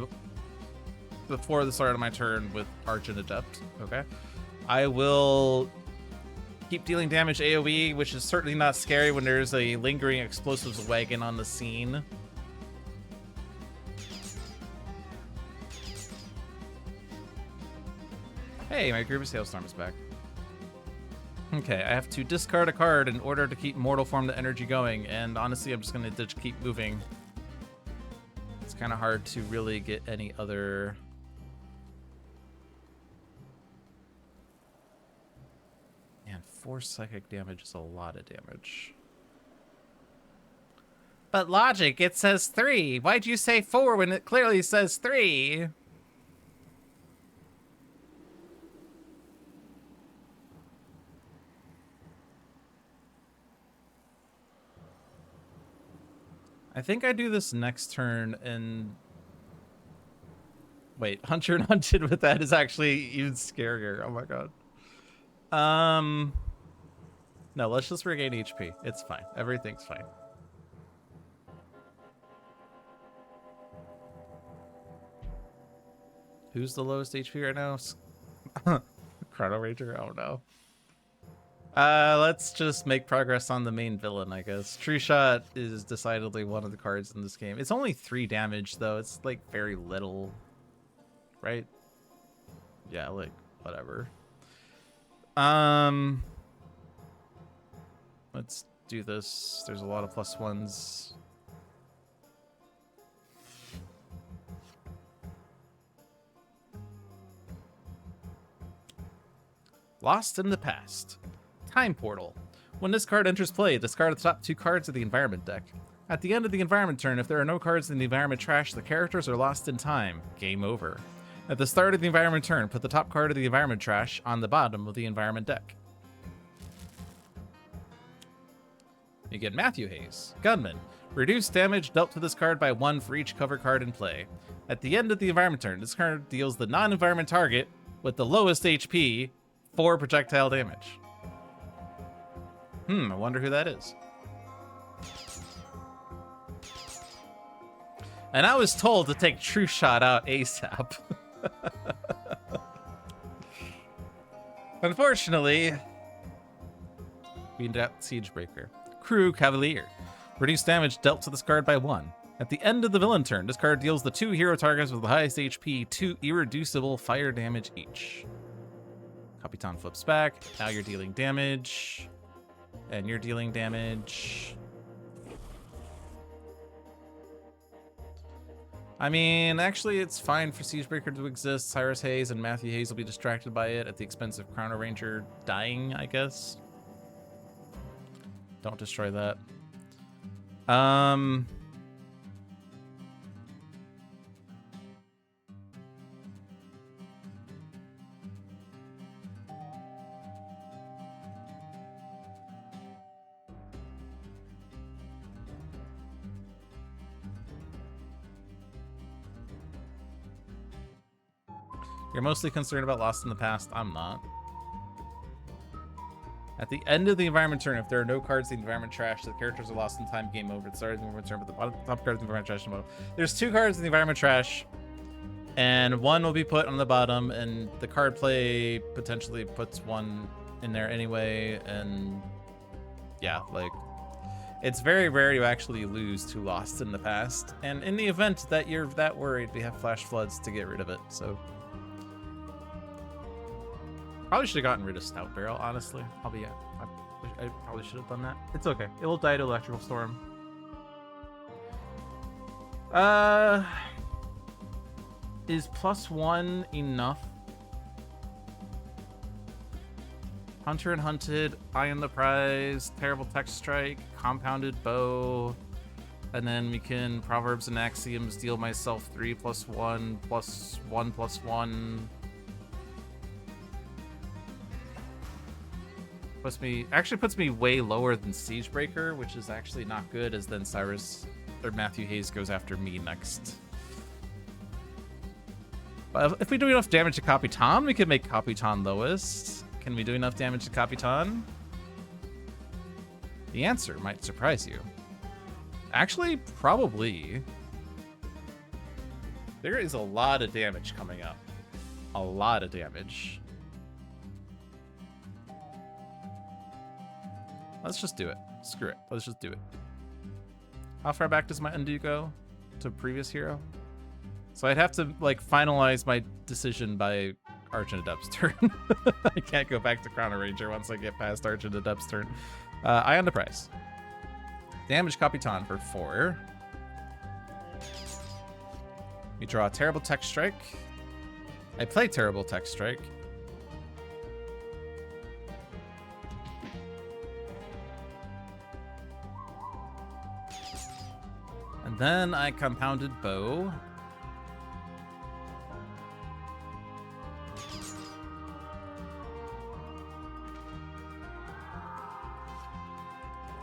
before the start of my turn with Argent Adept. Okay. I will keep dealing damage AoE, which is certainly not scary when there's a lingering explosives wagon on the scene. Hey, my Grievous Hailstorm is back. Okay, I have to discard a card in order to keep Mortal Form the energy going, and honestly, I'm just going to keep moving. It's kind of hard to really get any other... 4 psychic damage is a lot of damage. But logic, it says 3. Why'd you say 4 when it clearly says 3? I think I do this next turn and... Wait, Hunter and Hunted with that is actually even scarier. Oh my god. No, let's just regain HP. It's fine. Everything's fine. Who's the lowest HP right now? Chrono Ranger? Oh no. Let's just make progress on the main villain, I guess. True Shot is decidedly one of the cards in this game. It's only 3 damage, though. It's, like, very little. Right? Yeah, like, whatever. Let's do this. There's a lot of +1s. Lost in the Past. Time Portal. When this card enters play, discard the top 2 cards of the environment deck. At the end of the environment turn, if there are no cards in the environment trash, the characters are lost in time. Game over. At the start of the environment turn, put the top card of the environment trash on the bottom of the environment deck. You get Matthew Hayes. Gunman. Reduce damage dealt to this card by 1 for each cover card in play. At the end of the environment turn, this card deals the non-environment target with the lowest HP 4 projectile damage. I wonder who that is. And I was told to take True Shot out ASAP. Unfortunately, we got Siegebreaker. Crew Cavalier. Reduce damage dealt to this card by 1. At the end of the villain turn, this card deals the 2 hero targets with the highest HP 2 irreducible fire damage each. Capitan flips back. Now you're dealing damage. And you're dealing damage. I mean, actually, it's fine for Siegebreaker to exist. Cyrus Hayes and Matthew Hayes will be distracted by it at the expense of Chrono Ranger dying, I guess. Don't destroy that. You're mostly concerned about Lost in the Past. I'm not. At the end of the environment turn, if there are no cards in the environment trash, the characters are lost in time. Game over. It started in the environment turn, but the bottom, top card in the environment trash. There's 2 cards in the environment trash, and 1 will be put on the bottom, and the card play potentially puts 1 in there anyway. And yeah, like, it's very rare you actually lose to Lost in the Past. And in the event that you're that worried, we have Flash Floods to get rid of it. So. Probably should have gotten rid of Stout Barrel, honestly. I probably should have done that. It's okay. It will die to Electrical Storm. Is +1 enough? Hunter and Hunted, Eye on the Prize, Terrible Text Strike, Compounded Bow, and then we can Proverbs and Axioms, deal myself 3 +1 +1 +1. Puts me way lower than Siegebreaker, which is actually not good, as then Cyrus or Matthew Hayes goes after me next. But if we do enough damage to Capitan, we could make Capitan lowest. Can we do enough damage to Capitan? The answer might surprise you. Actually, probably. There is a lot of damage coming up. A lot of damage. Let's just do it. Screw it. Let's just do it. How far back does my undo go to previous hero? So I'd have to, like, finalize my decision by Argent Adept's turn. I can't go back to Chrono Ranger once I get past Argent Adept's turn. Eye on the Prize. Damage Capitan for 4. We draw a Terrible Text Strike. I play Terrible Text Strike. And then I compounded bow.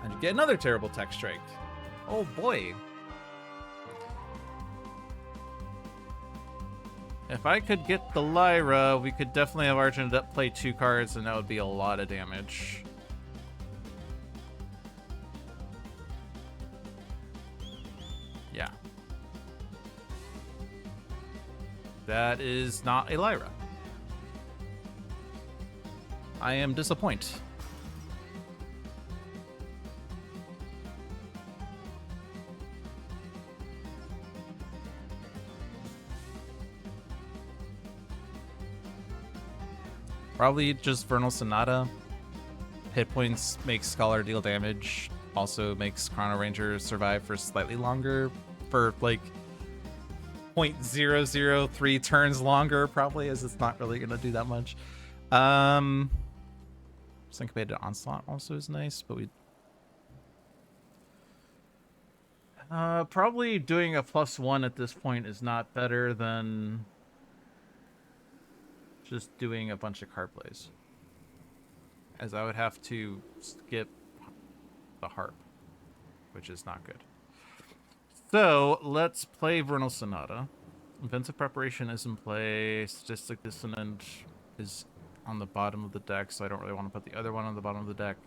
And you get another terrible tech strike. Oh boy. If I could get the Lyra, we could definitely have Argent play 2 cards, and that would be a lot of damage. Yeah. That is not a Lyra. I am disappointed. Probably just Vernal Sonata. Hit points makes Scholar deal damage. Also makes Chrono Ranger survive for slightly longer. For like 0.003 turns longer, probably, as it's not really going to do that much. Syncopated Onslaught also is nice, but we... probably doing a +1 at this point is not better than... just doing a bunch of card plays, as I would have to skip the harp, which is not good. So let's play Vernal Sonata. Offensive Preparation is in play. Statistic Dissonant is on the bottom of the deck, so I don't really want to put the other one on the bottom of the deck.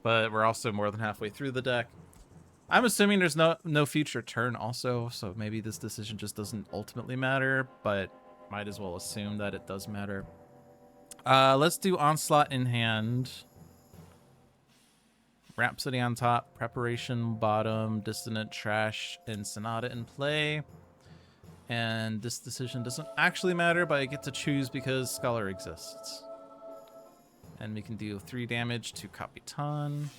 But we're also more than halfway through the deck. I'm assuming there's no future turn also, so maybe this decision just doesn't ultimately matter, but might as well assume that it does matter. Let's do Onslaught in hand. Rhapsody on top, Preparation bottom, Dissonant Trash, and Sonata in play. And this decision doesn't actually matter, but I get to choose because Scholar exists. And we can deal 3 damage to Capitan.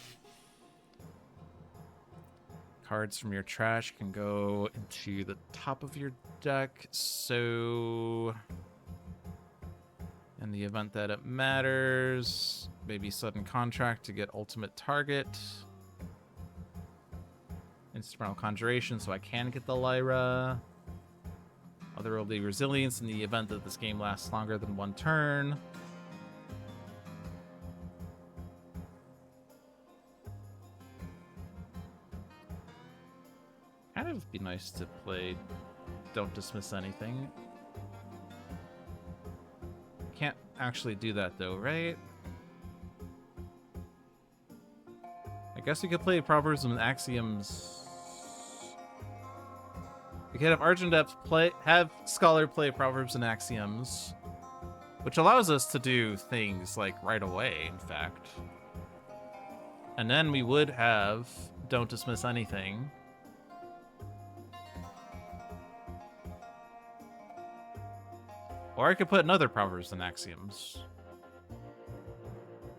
Cards from your trash can go into the top of your deck, so in the event that it matters, maybe Sudden Contract to get ultimate target. Instrumental Conjuration, so I can get the Lyra. Otherworldly Resilience in the event that this game lasts longer than 1 turn. Kind of be nice to play Don't Dismiss Anything. Can't actually do that though, right? I guess we could play Proverbs and Axioms. We could have Argent have Scholar play Proverbs and Axioms, which allows us to do things like right away, in fact. And then we would have Don't Dismiss Anything. Or I could put another Proverbs and Axioms.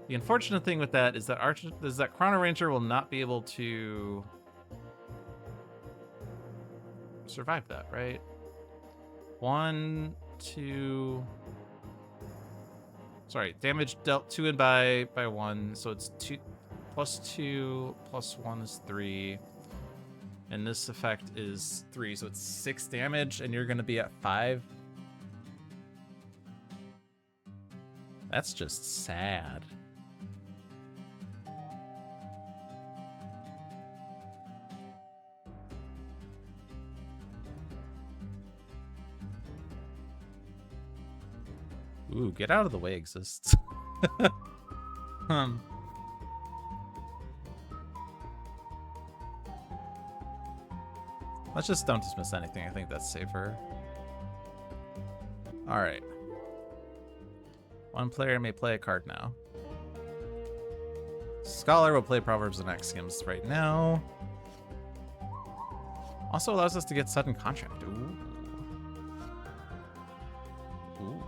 The unfortunate thing with that is that Chrono Ranger will not be able to survive that, right? 1, 2. Sorry, damage dealt to and by 1, so it's 2 plus 2 plus 1 is 3. And this effect is 3, so it's 6 damage, and you're gonna be at 5. That's just sad. Ooh, Get Out of the Way exists. Let's just Don't Dismiss Anything. I think that's safer. All right. 1 player may play a card now. Scholar will play Proverbs and Axioms right now. Also allows us to get Sudden Contract. Ooh. Ooh.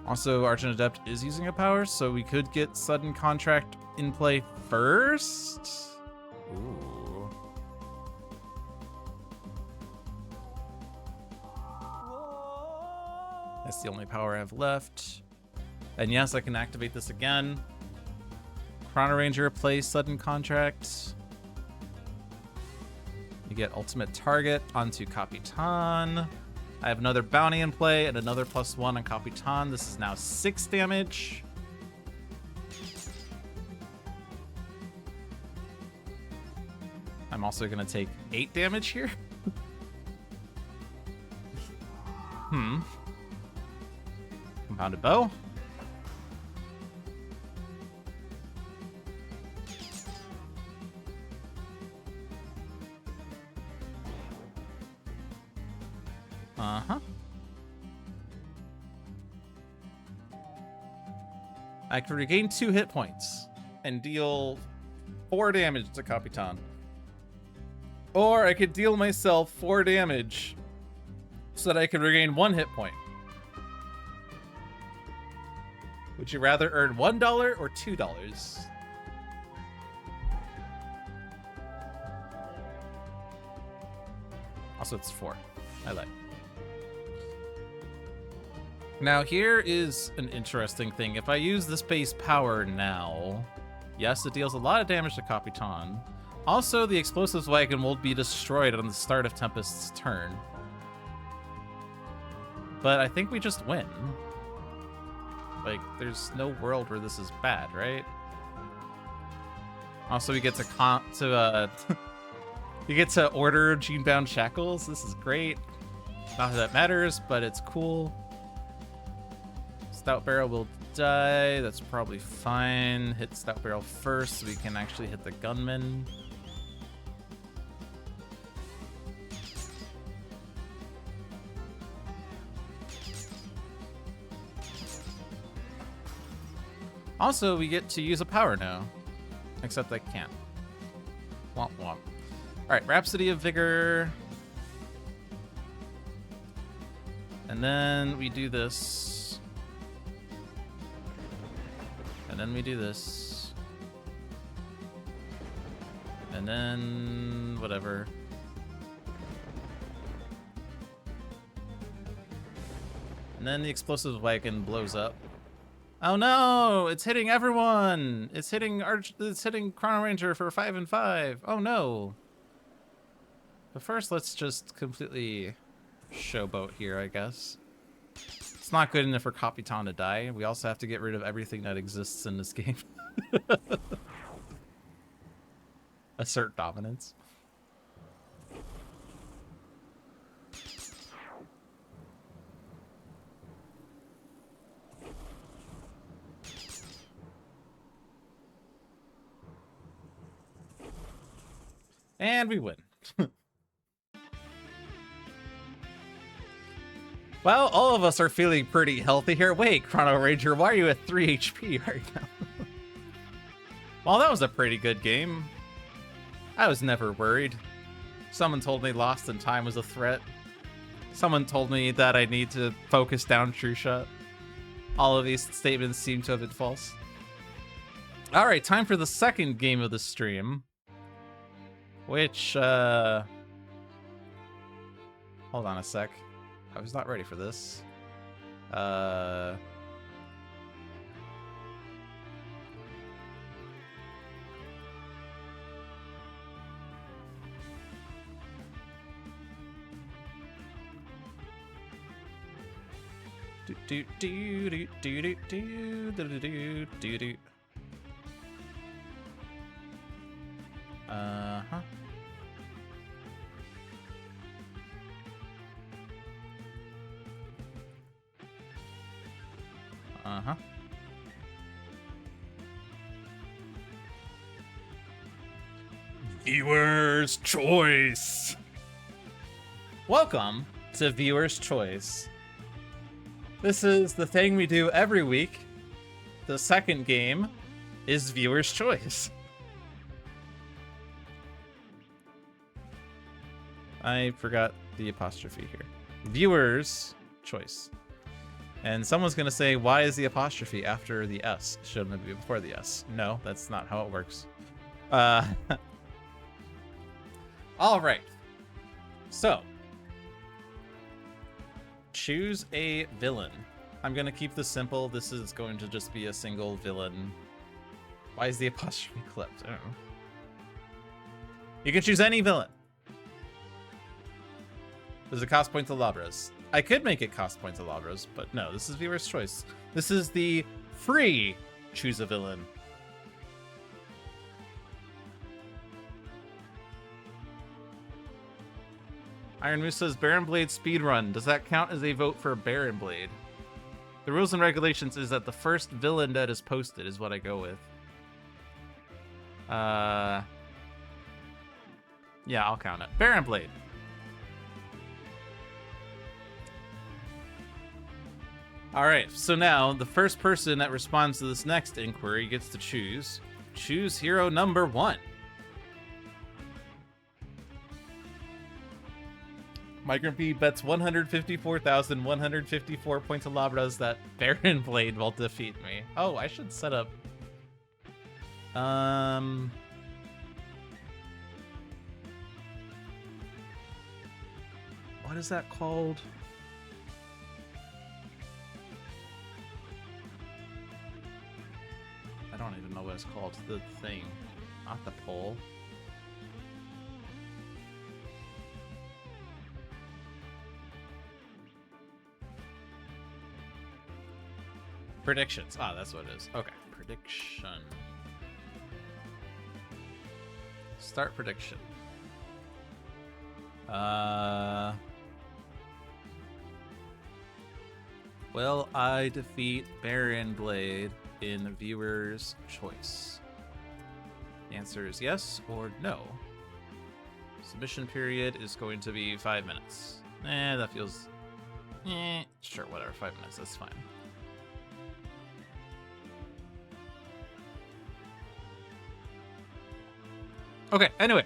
Also, Argent Adept is using a power, so we could get Sudden Contract in play first. Ooh. That's the only power I have left. And yes, I can activate this again. Chrono Ranger play sudden contract. You get ultimate target onto Capitan. I have another bounty in play and another +1 on Capitan. This is now 6 damage. I'm also going to take 8 damage here. Compounded bow. I can regain 2 hit points and deal 4 damage to Capitan. Or I could deal myself 4 damage so that I can regain 1 hit point. Would you rather earn $1 or $2? Also, it's 4. I like. Now, here is an interesting thing. If I use this base power now, yes, it deals a lot of damage to Capitan. Also, the explosives wagon will be destroyed on the start of Tempest's turn. But I think we just win. Like, there's no world where this is bad, right? Also, we get to we get to order Gene-bound Shackles. This is great. Not that that matters, but it's cool. Stout Barrel will die. That's probably fine. Hit Stout Barrel first so we can actually hit the gunman. Also, we get to use a power now. Except I can't. Womp womp. Alright, Rhapsody of Vigor. And then we do this. And then we do this. And then whatever. And then the explosive wagon blows up. Oh no! It's hitting everyone! It's hitting Chrono Ranger for 5 and 5. Oh no! But first, let's just completely showboat here, I guess. It's not good enough for Capitan to die. We also have to get rid of everything that exists in this game. Assert dominance. And we win. Well, all of us are feeling pretty healthy here. Wait, Chrono Ranger, why are you at 3 HP right now? Well, that was a pretty good game. I was never worried. Someone told me Lost in Time was a threat. Someone told me that I need to focus down True Shot. All of these statements seem to have been false. Alright, time for the second game of the stream. Which, hold on a sec. I was not ready for this. Uh-huh. Uh-huh. Viewer's Choice. Welcome to Viewer's Choice. This is the thing we do every week. The second game is Viewer's Choice. I forgot the apostrophe here. Viewer's Choice. And someone's gonna say, why is the apostrophe after the S? Shouldn't it be before the S? No, that's not how it works. All right. So, choose a villain. I'm gonna keep this simple. This is going to just be a single villain. Why is the apostrophe clipped? I don't know. You can choose any villain. Does it cost points of Labras? I could make it cost points of Labras, but no, this is viewer's choice. This is the free choose a villain. Iron Moose says Baron Blade speedrun. Does that count as a vote for Baron Blade? The rules and regulations is that the first villain that is posted is what I go with. Yeah, I'll count it. Baron Blade. All right, so now the first person that responds to this next inquiry gets to choose. Choose hero number 1. Migrant B bets 154,154 points of Labras that Baron Blade will defeat me. Oh, I should set up... What is that called? I don't even know what it's called. The thing. Not the poll. Predictions. Ah, that's what it is. Okay. Prediction. Start prediction. Will I defeat Baron Blade in viewer's choice? The answer is yes or no. Submission period is going to be 5 minutes. That feels... sure, whatever, 5 minutes, that's fine. Okay, anyway.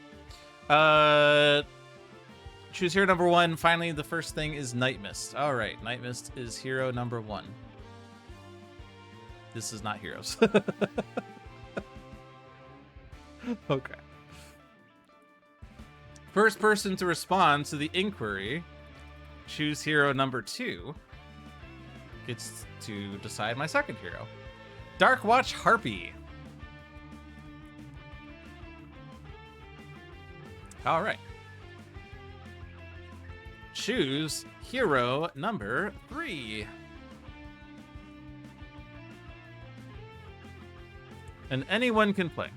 Choose hero number 1. Finally, the first thing is Night Mist. Alright, Night Mist is hero number 1. This is not heroes. Okay. First person to respond to the inquiry, choose hero number 2, gets to decide my second hero. Darkwatch Harpy. All right. Choose hero number 3. And anyone can play.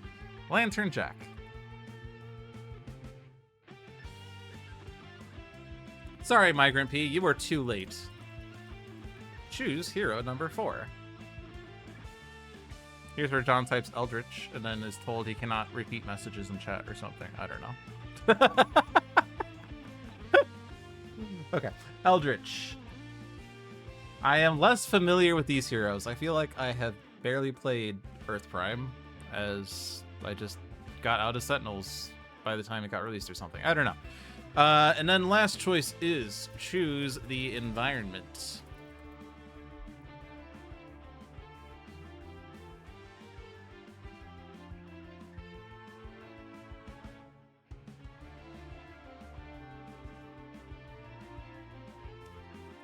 Lantern Jack. Sorry, Migrant P, you were too late. Choose hero number 4. Here's where John types Eldritch and then is told he cannot repeat messages in chat or something. I don't know. Okay, Eldritch. I am less familiar with these heroes. I feel like I have barely played Earth Prime, as I just got out of Sentinels by the time it got released or something. I don't know. And then last choice is choose the environment.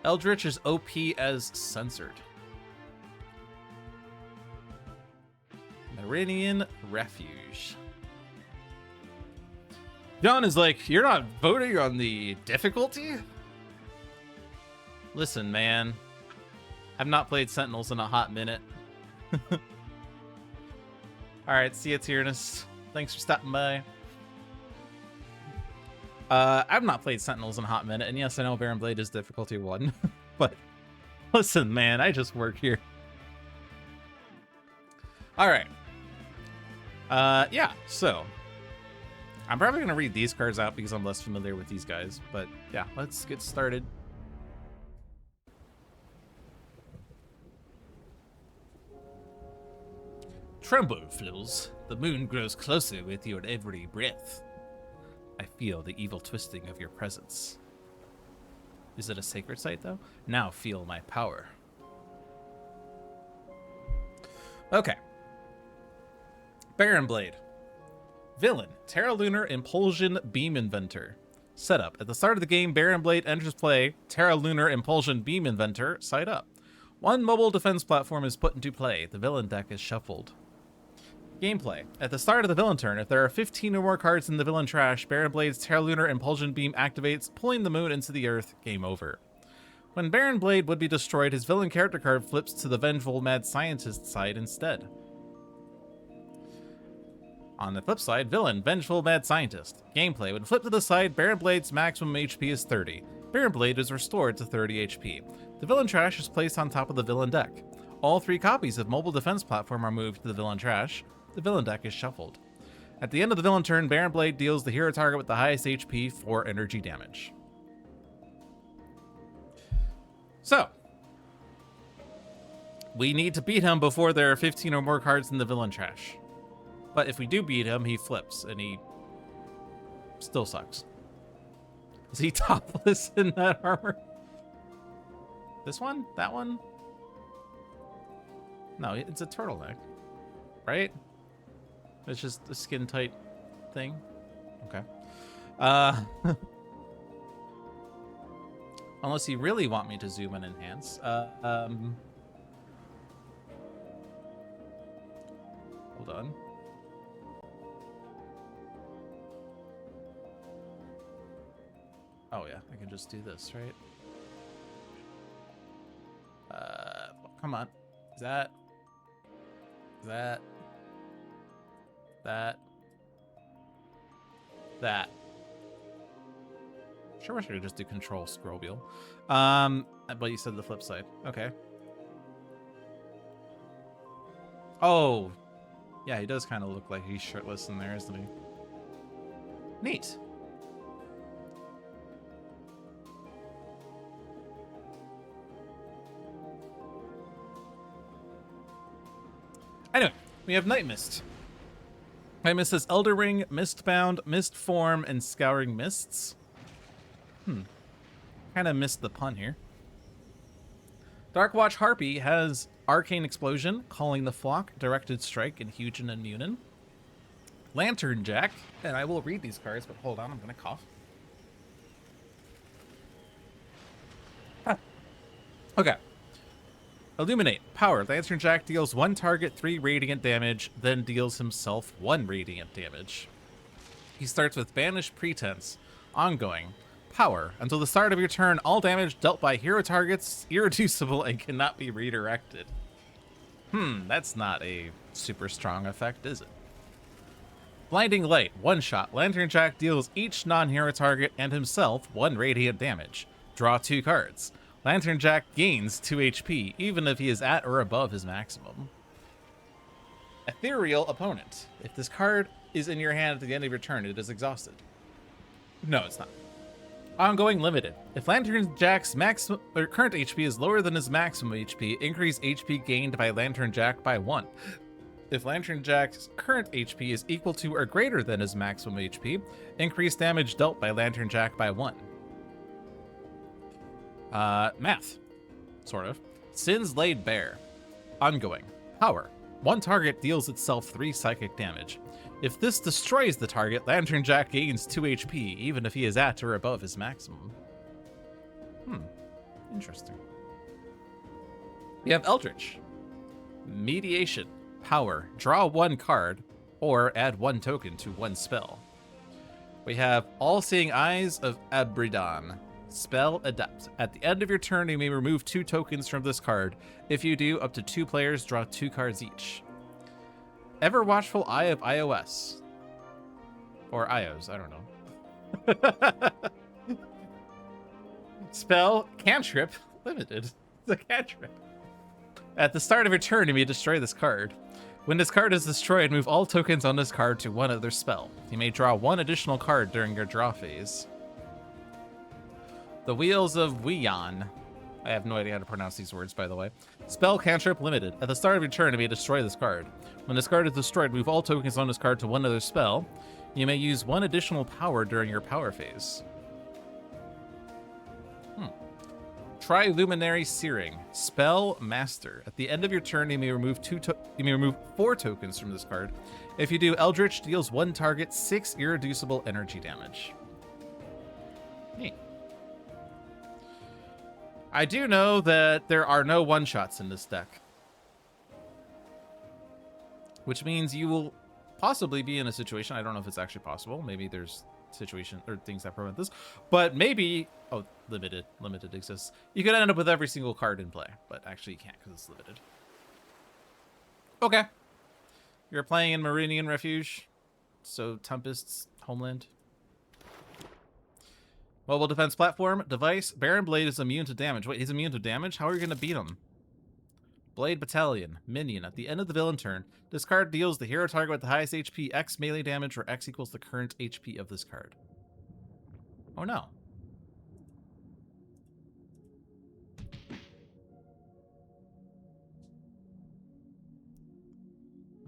Eldritch is OP as censored. Meridian Refuge. John is like, you're not voting on the difficulty? Listen, man. I've not played Sentinels in a hot minute. Alright, see you, Tyrannus. Thanks for stopping by. I've not played Sentinels in a hot minute, and yes, I know Baron Blade is difficulty 1, but listen, man, I just work here. Alright. Yeah, so I'm probably going to read these cards out because I'm less familiar with these guys, but yeah, let's get started. Tremble, Flills. The moon grows closer with your every breath. I feel the evil twisting of your presence. Is it a sacred site, though? Now feel my power. Okay. Baron Blade. Villain, Terra Lunar Impulsion Beam Inventor. Setup. At the start of the game, Baron Blade enters play. Terra Lunar Impulsion Beam Inventor. Side up. One mobile defense platform is put into play. The villain deck is shuffled. Gameplay. At the start of the villain turn, if there are 15 or more cards in the villain trash, Baron Blade's Terra Lunar Impulsion Beam activates, pulling the moon into the earth. Game over. When Baron Blade would be destroyed, his villain character card flips to the Vengeful Mad Scientist side instead. On the flip side, villain, Vengeful Mad Scientist. Gameplay. When flipped to the side, Baron Blade's maximum HP is 30. Baron Blade is restored to 30 HP. The villain trash is placed on top of the villain deck. All 3 copies of Mobile Defense Platform are moved to the villain trash. The villain deck is shuffled. At the end of the villain turn, Baron Blade deals the hero target with the highest HP 4 energy damage. So, we need to beat him before there are 15 or more cards in the villain trash. But if we do beat him, he flips, and he still sucks. Is he topless in that armor? This one? That one? No, it's a turtleneck, right? It's just a skin-tight thing. Okay. Unless you really want me to zoom and enhance. Hold on. Oh yeah, I can just do this, right? Come on. Is that? Sure wish I could just do control scroll wheel. But you said the flip side. Okay. Oh. Yeah, he does kind of look like he's shirtless in there, isn't he? Neat. Anyway, we have Night Mist. Night Mist is Elder Ring, Mistbound, Mist Form, and Scouring Mists. Kind of missed the pun here. Darkwatch Harpy has Arcane Explosion, Calling the Flock, Directed Strike, and Hugin and Munin. Lantern Jack, and I will read these cards, but hold on, I'm going to cough. Okay. Illuminate. Power. Lantern Jack deals 1 target 3 radiant damage, then deals himself 1 radiant damage. He starts with Banish Pretense. Ongoing. Power. Until the start of your turn, all damage dealt by hero targets irreducible and cannot be redirected. That's not a super strong effect, is it? Blinding Light. 1 shot. Lantern Jack deals each non-hero target and himself 1 radiant damage. Draw 2 cards. Lantern Jack gains 2 HP, even if he is at or above his maximum. Ethereal Opponent. If this card is in your hand at the end of your turn, it is exhausted. No, it's not. Ongoing Limited. If Lantern Jack's current HP is lower than his maximum HP, increase HP gained by Lantern Jack by 1. If Lantern Jack's current HP is equal to or greater than his maximum HP, increase damage dealt by Lantern Jack by 1. Math. Sort of. Sins Laid Bare. Ongoing. Power. 1 target deals itself 3 psychic damage. If this destroys the target, Lantern Jack gains 2 HP, even if he is at or above his maximum. Interesting. We have Eldritch. Mediation. Power. Draw 1 card, or add 1 token to 1 spell. We have All-Seeing Eyes of Abridan. Spell Adept. At the end of your turn, you may remove 2 tokens from this card. If you do, up to 2 players draw 2 cards each. Ever Watchful Eye of iOS. Or IOs, I don't know. Spell Cantrip Limited. It's a cantrip. At the start of your turn, you may destroy this card. When this card is destroyed, move all tokens on this card to one other spell. You may draw 1 additional card during your draw phase. The Wheels of Weon. I have no idea how to pronounce these words, by the way. Spell Cantrip Limited. At the start of your turn, you may destroy this card. When this card is destroyed, move all tokens on this card to one other spell. You may use 1 additional power during your power phase. Triluminary Searing. Spell Master. At the end of your turn, you may remove 4 tokens from this card. If you do, Eldritch deals 1 target 6 irreducible energy damage. Neat. I do know that there are no one-shots in this deck. which means you will possibly be in a situation. I don't know if it's actually possible. Maybe there's situation or things that prevent this, but maybe limited exists. You could end up with every single card in play, but actually you can't because it's limited. Okay, you're playing in Meridian Refuge, so Tempest's homeland. Mobile defense platform device. Baron Blade is immune to damage. Wait, he's immune to damage? How are you gonna beat him? Blade Battalion. Minion. At the end of the villain turn, this card deals the hero target with the highest HP X melee damage, where X equals the current HP of this card. Oh no.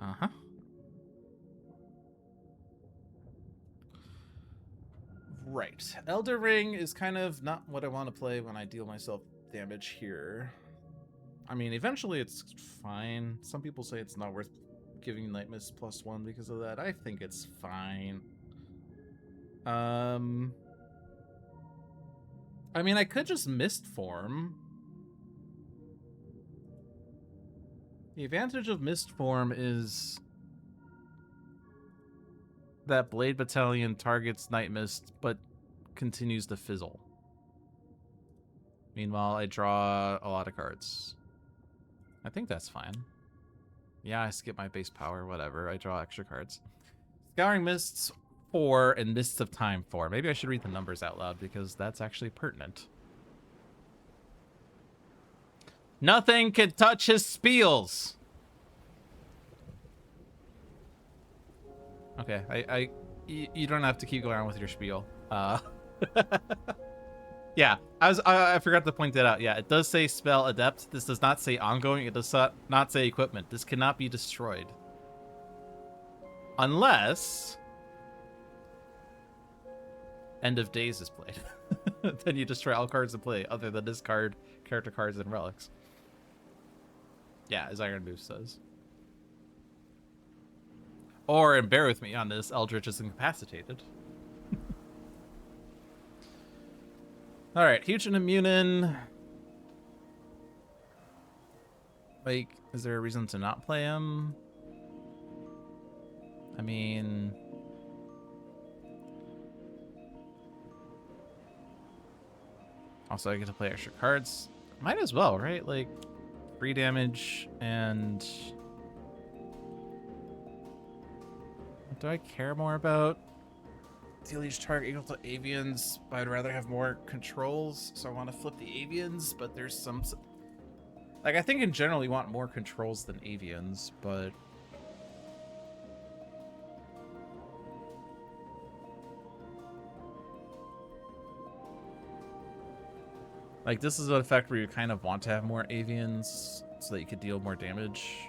Uh-huh. Right. Elder Ring is kind of not what I want to play when I deal myself damage here. I mean, eventually it's fine. Some people say it's not worth giving Night Mist +1 because of that. I think it's fine. I mean, I could just Mist Form. The advantage of Mist Form is that Blade Battalion targets Night Mist, but continues to fizzle. Meanwhile, I draw a lot of cards. I think that's fine. Yeah, I skip my base power, whatever. I draw extra cards. Scouring Mists 4 and Mists of Time 4. Maybe I should read the numbers out loud because that's actually pertinent. Nothing can touch his spiels. Okay, you don't have to keep going on with your spiel. Yeah, I forgot to point that out. Yeah, it does say spell adept. This does not say ongoing. It does not say equipment. This cannot be destroyed. Unless End of Days is played. Then you destroy all cards in play other than this card, character cards, and relics. Yeah, as Iron Boost says. Or, and bear with me on this, Eldritch is incapacitated. Alright, Huge and Immunin. Like, is there a reason to not play him? I mean... Also, I get to play extra cards. Might as well, right? Like, 3 damage and... What do I care more about? Deal each target equal to avians, but I'd rather have more controls, so I want to flip the avians, but there's some... Like, I think in general you want more controls than avians, but... Like, this is an effect where you kind of want to have more avians, so that you could deal more damage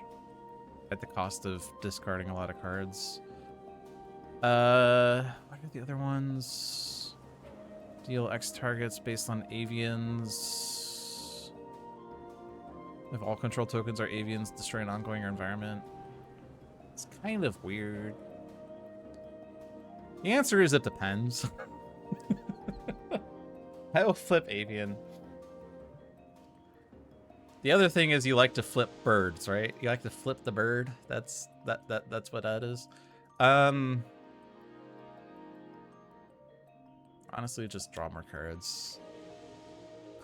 at the cost of discarding a lot of cards. What are the other ones? Deal X targets based on avians. If all control tokens are avians, destroy an ongoing or environment. It's kind of weird. The answer is it depends. I will flip avian. The other thing is you like to flip birds, right? You like to flip the bird. That's what that is. Honestly, just draw more cards.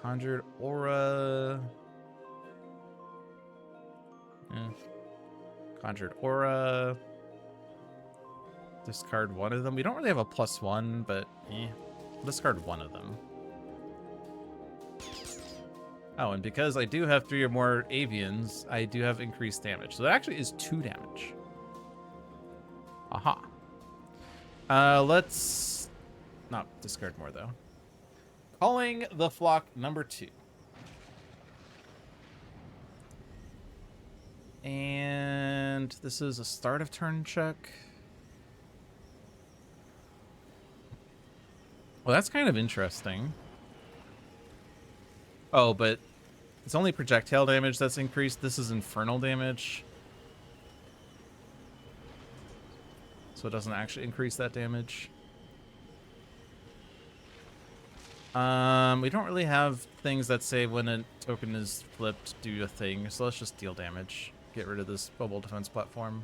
Conjured Aura. Conjured Aura. Discard one of them. We don't really have a +1, but discard one of them. Oh, and because I do have 3 or more avians, I do have increased damage. So that actually is 2 damage. Aha. Let's not discard more, though. Calling the Flock number 2. And this is a start of turn check. Well, that's kind of interesting. Oh, but it's only projectile damage that's increased. This is infernal damage. So it doesn't actually increase that damage. We don't really have things that say when a token is flipped, do a thing. So let's just deal damage. Get rid of this mobile defense platform.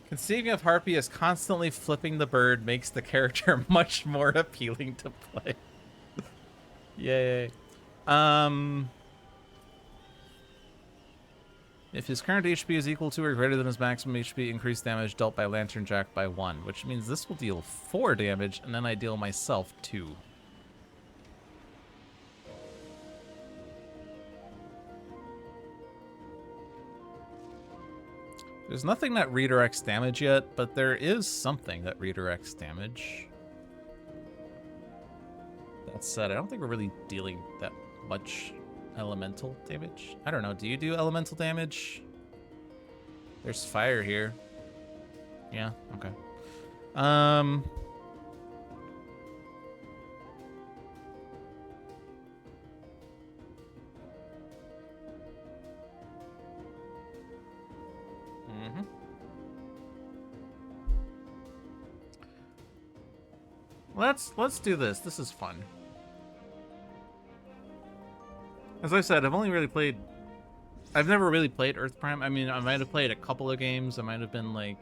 Conceiving of Harpy as constantly flipping the bird makes the character much more appealing to play. Yay. If his current HP is equal to or greater than his maximum HP, increased damage dealt by Lantern Jack by 1, which means this will deal 4 damage, and then I deal myself 2. There's nothing that redirects damage yet, but there is something that redirects damage. That said, I don't think we're really dealing that much elemental damage. I don't know, do you do elemental damage? There's fire here. Yeah, okay. Let's do this. This is fun. As I said, I've never really played Earth Prime. I mean, I might have played a couple of games. I might have been like,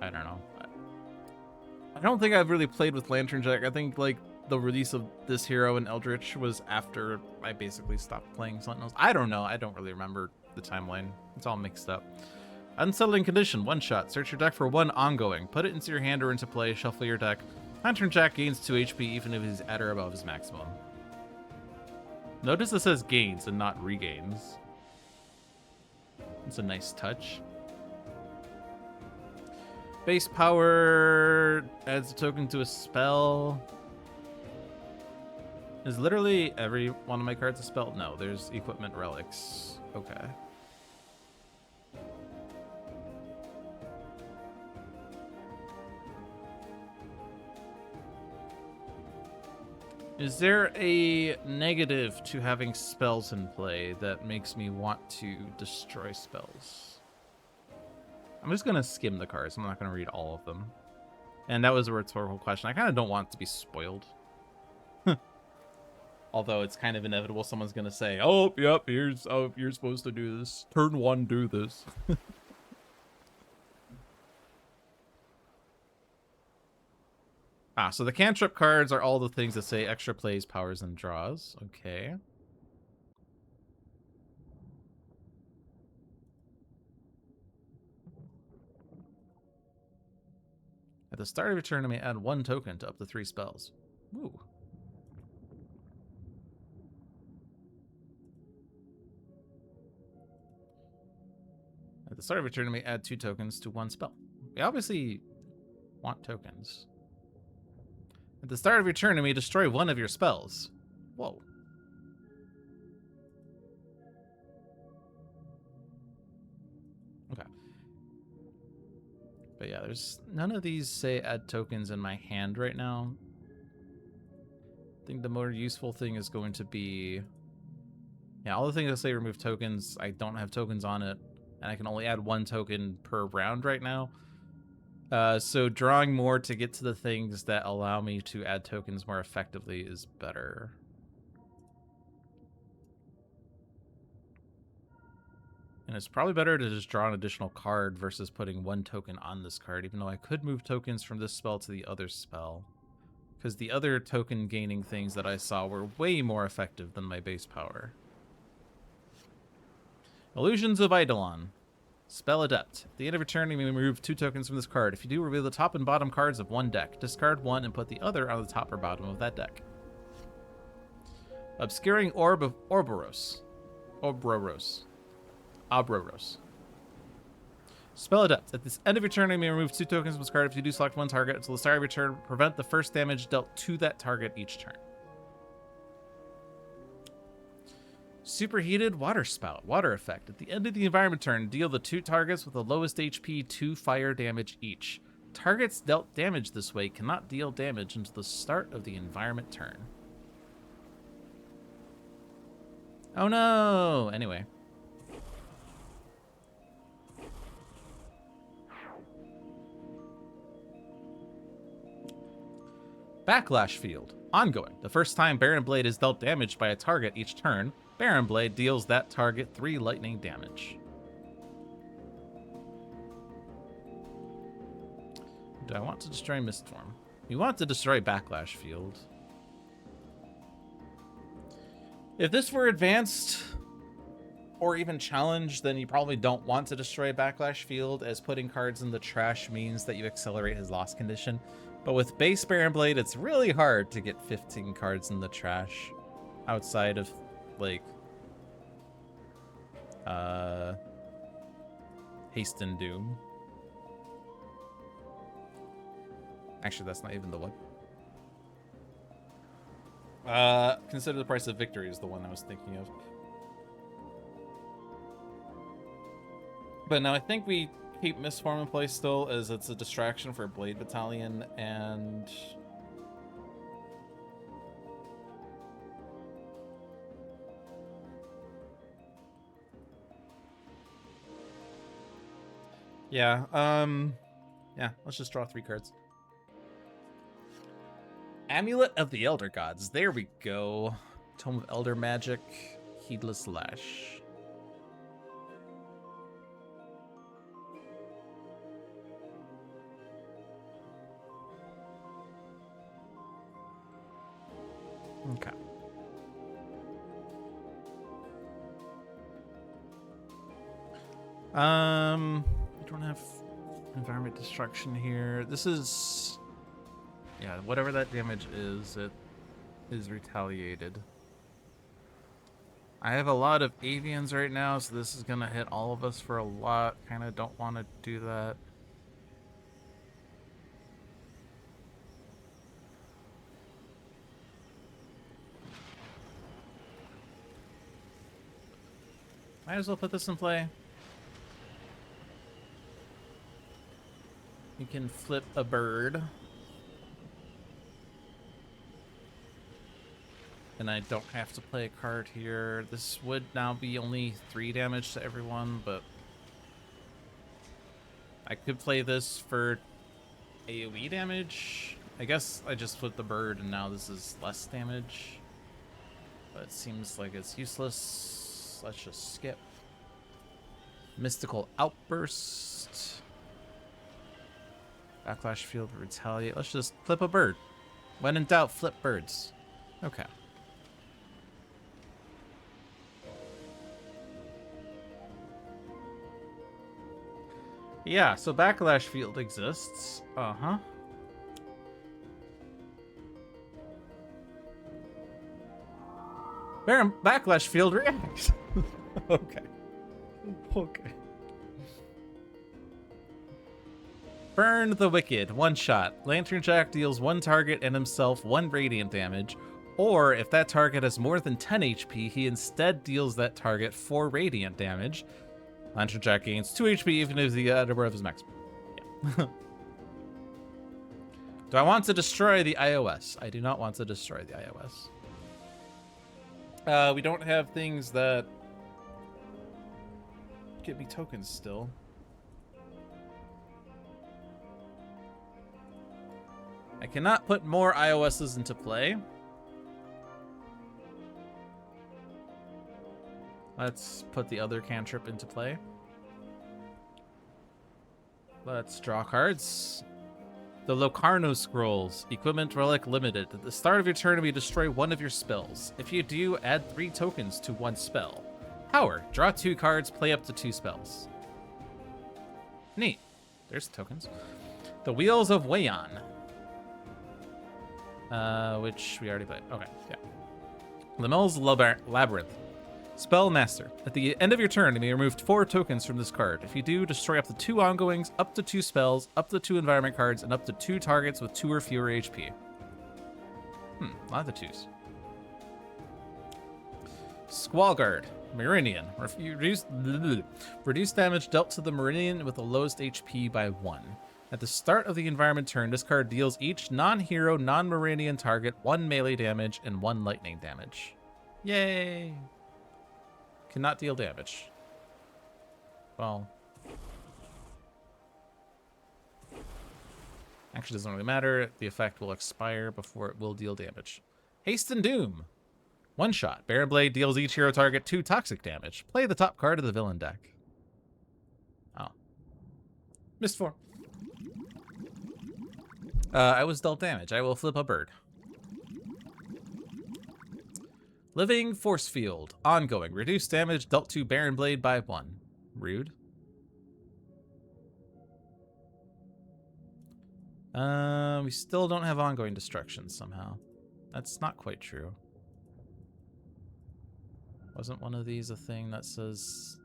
I don't know. I don't think I've really played with Lantern Jack. I think like the release of this hero in Eldritch was after I basically stopped playing Sentinels. I don't know. I don't really remember the timeline. It's all mixed up. Unsettling Condition, 1 shot. Search your deck for 1 ongoing. Put it into your hand or into play. Shuffle your deck. Lantern Jack gains 2 HP even if he's at or above his maximum. Notice it says gains and not regains. It's a nice touch. Base power adds a token to a spell. Is literally every one of my cards a spell? No, there's equipment relics. Okay. Is there a negative to having spells in play that makes me want to destroy spells? I'm just going to skim the cards. I'm not going to read all of them. And that was a rhetorical question. I kind of don't want it to be spoiled. Although it's kind of inevitable someone's going to say, oh, yep, you're supposed to do this. Turn 1, do this. So the cantrip cards are all the things that say extra plays, powers, and draws. Okay. At the start of your turn, you may add 1 token to up to 3 spells. Ooh. At the start of your turn, you may add 2 tokens to 1 spell. We obviously want tokens. At the start of your turn, you may destroy 1 of your spells. Whoa. Okay. But yeah, there's none of these say add tokens in my hand right now. I think the more useful thing is going to be... Yeah, all the things that say remove tokens, I don't have tokens on it. And I can only add 1 token per round right now. So drawing more to get to the things that allow me to add tokens more effectively is better. And it's probably better to just draw an additional card versus putting 1 token on this card, even though I could move tokens from this spell to the other spell. Because the other token gaining things that I saw were way more effective than my base power. Illusions of Eidolon. Spell Adept. At the end of your turn, you may remove 2 tokens from this card. If you do, reveal the top and bottom cards of 1 deck. Discard 1 and put the other on the top or bottom of that deck. Obscuring Orb of Ouroboros. Obroros. Spell Adept. At the end of your turn, you may remove 2 tokens from this card. If you do, select 1 target until the start of your turn. Prevent the first damage dealt to that target each turn. Superheated Water Spout. Water effect. At the end of the environment turn, deal the 2 targets with the lowest HP 2 fire damage each. Targets dealt damage this way cannot deal damage until the start of the environment turn. Oh no! Anyway. Backlash Field. Ongoing. The first time Baron Blade is dealt damage by a target each turn, Baron Blade deals that target 3 lightning damage. Do I want to destroy Mistform? We want to destroy Backlash Field. If this were advanced or even challenged, then you probably don't want to destroy Backlash Field, as putting cards in the trash means that you accelerate his loss condition. But with base Baron Blade, it's really hard to get 15 cards in the trash outside of, like, Haste and Doom. Actually, that's not even the one. Consider the Price of Victory is the one I was thinking of. But no, I think we keep Mistform in place still, as it's a distraction for Blade Battalion, and yeah, let's just draw 3 cards. Amulet of the Elder Gods. There we go. Tome of Elder Magic. Heedless Lash. Okay. We don't have environment destruction here. This is, yeah, whatever that damage is, it is retaliated. I have a lot of avians right now, so this is gonna hit all of us for a lot. Kind of don't want to do that. Might as well put this in play. You can flip a bird. And I don't have to play a card here. This would now be only 3 damage to everyone, but I could play this for AoE damage. I guess I just flipped the bird and now this is less damage. But it seems like it's useless. Let's just skip. Mystical Outburst. Backlash Field, Retaliate. Let's just flip a bird. When in doubt, flip birds. Okay. Yeah, so Backlash Field exists. Uh-huh. Baron Backlash Field reacts. Okay. Okay. Burn the Wicked. 1 shot. Lantern Jack deals 1 target and himself 1 radiant damage. Or if that target has more than 10 HP, he instead deals that target 4 radiant damage. Lantern Jack gains 2 HP even if the number of his max. Yeah. Do I want to destroy the iOS? I do not want to destroy the iOS. We don't have things that give me tokens still. I cannot put more iOSs into play. Let's put the other cantrip into play. Let's draw cards. The Locarno Scrolls. Equipment Relic Limited. At the start of your turn, we destroy 1 of your spells. If you do, add 3 tokens to 1 spell. Power. Draw 2 cards, play up to 2 spells. Neat. There's tokens. The Wheels of Wayon. Which we already played. Okay, yeah. Limel's Labyrinth. Spellmaster. At the end of your turn, you may remove 4 tokens from this card. If you do, destroy up to 2 ongoings, up to 2 spells, up to 2 environment cards, and up to 2 targets with 2 or fewer HP. A lot of the 2s. Squallguard. Meridian. Reduce damage dealt to the Meridian with the lowest HP by 1. At the start of the environment turn, this card deals each non-hero, non-Meridian target 1 melee damage and 1 lightning damage. Yay! Cannot deal damage. Well, actually doesn't really matter. The effect will expire before it will deal damage. Haste and Doom. 1 shot. Baron Blade deals each hero target 2 toxic damage. Play the top card of the villain deck. Oh. Missed 4. I was dealt damage. I will flip a bird. Living force field. Ongoing. Reduce damage dealt to Baron Blade by 1. Rude. We still don't have ongoing destruction somehow. That's not quite true. Wasn't one of these a thing that says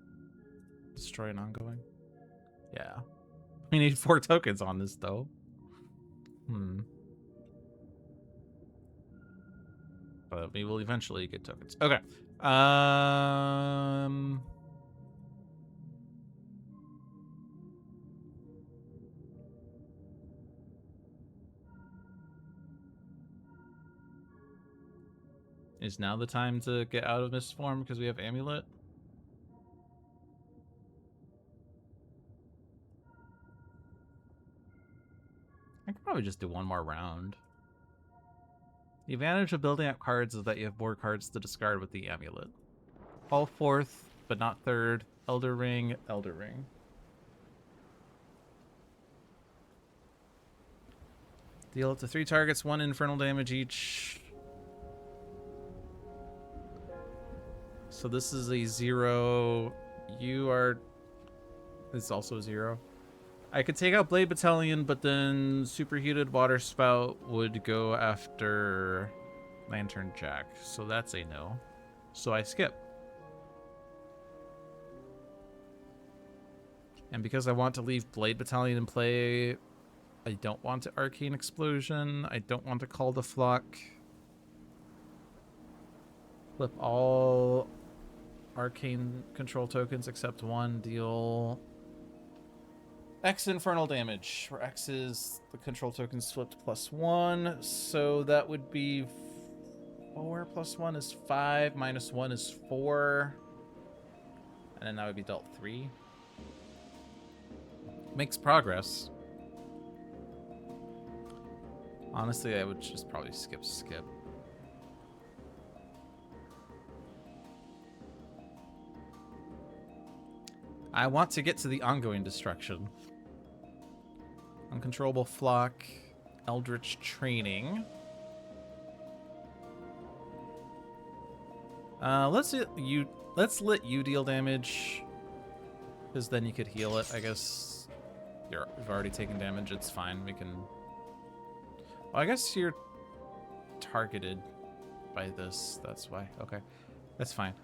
destroy an ongoing? Yeah. We need 4 tokens on this though. But we will eventually get tokens. Okay. Is now the time to get out of Mist form because we have Amulet? I could probably just do one more round. The advantage of building up cards is that you have more cards to discard with the Amulet. All 4th, but not 3rd. Elder Ring, Elder Ring. Deal up to 3 targets, 1 infernal damage each. So this is a 0. You are... It's also a 0. I could take out Blade Battalion, but then Superheated Water Spout would go after Lantern Jack. So that's a no. So I skip. And because I want to leave Blade Battalion in play, I don't want to Arcane Explosion. I don't want to Call the Flock. Flip all Arcane control tokens except 1. Deal X infernal damage, where X is the control tokens flipped +1. So that would be 4 + 1 is 5, -1 is 4. And then that would be dealt 3. Makes progress. Honestly, I would just probably skip. I want to get to the ongoing destruction. Uncontrollable Flock, Eldritch Training. Let's let you deal damage, because then you could heal it. I guess you've already taken damage. It's fine. We can. Well, I guess you're targeted by this. That's why. Okay, that's fine.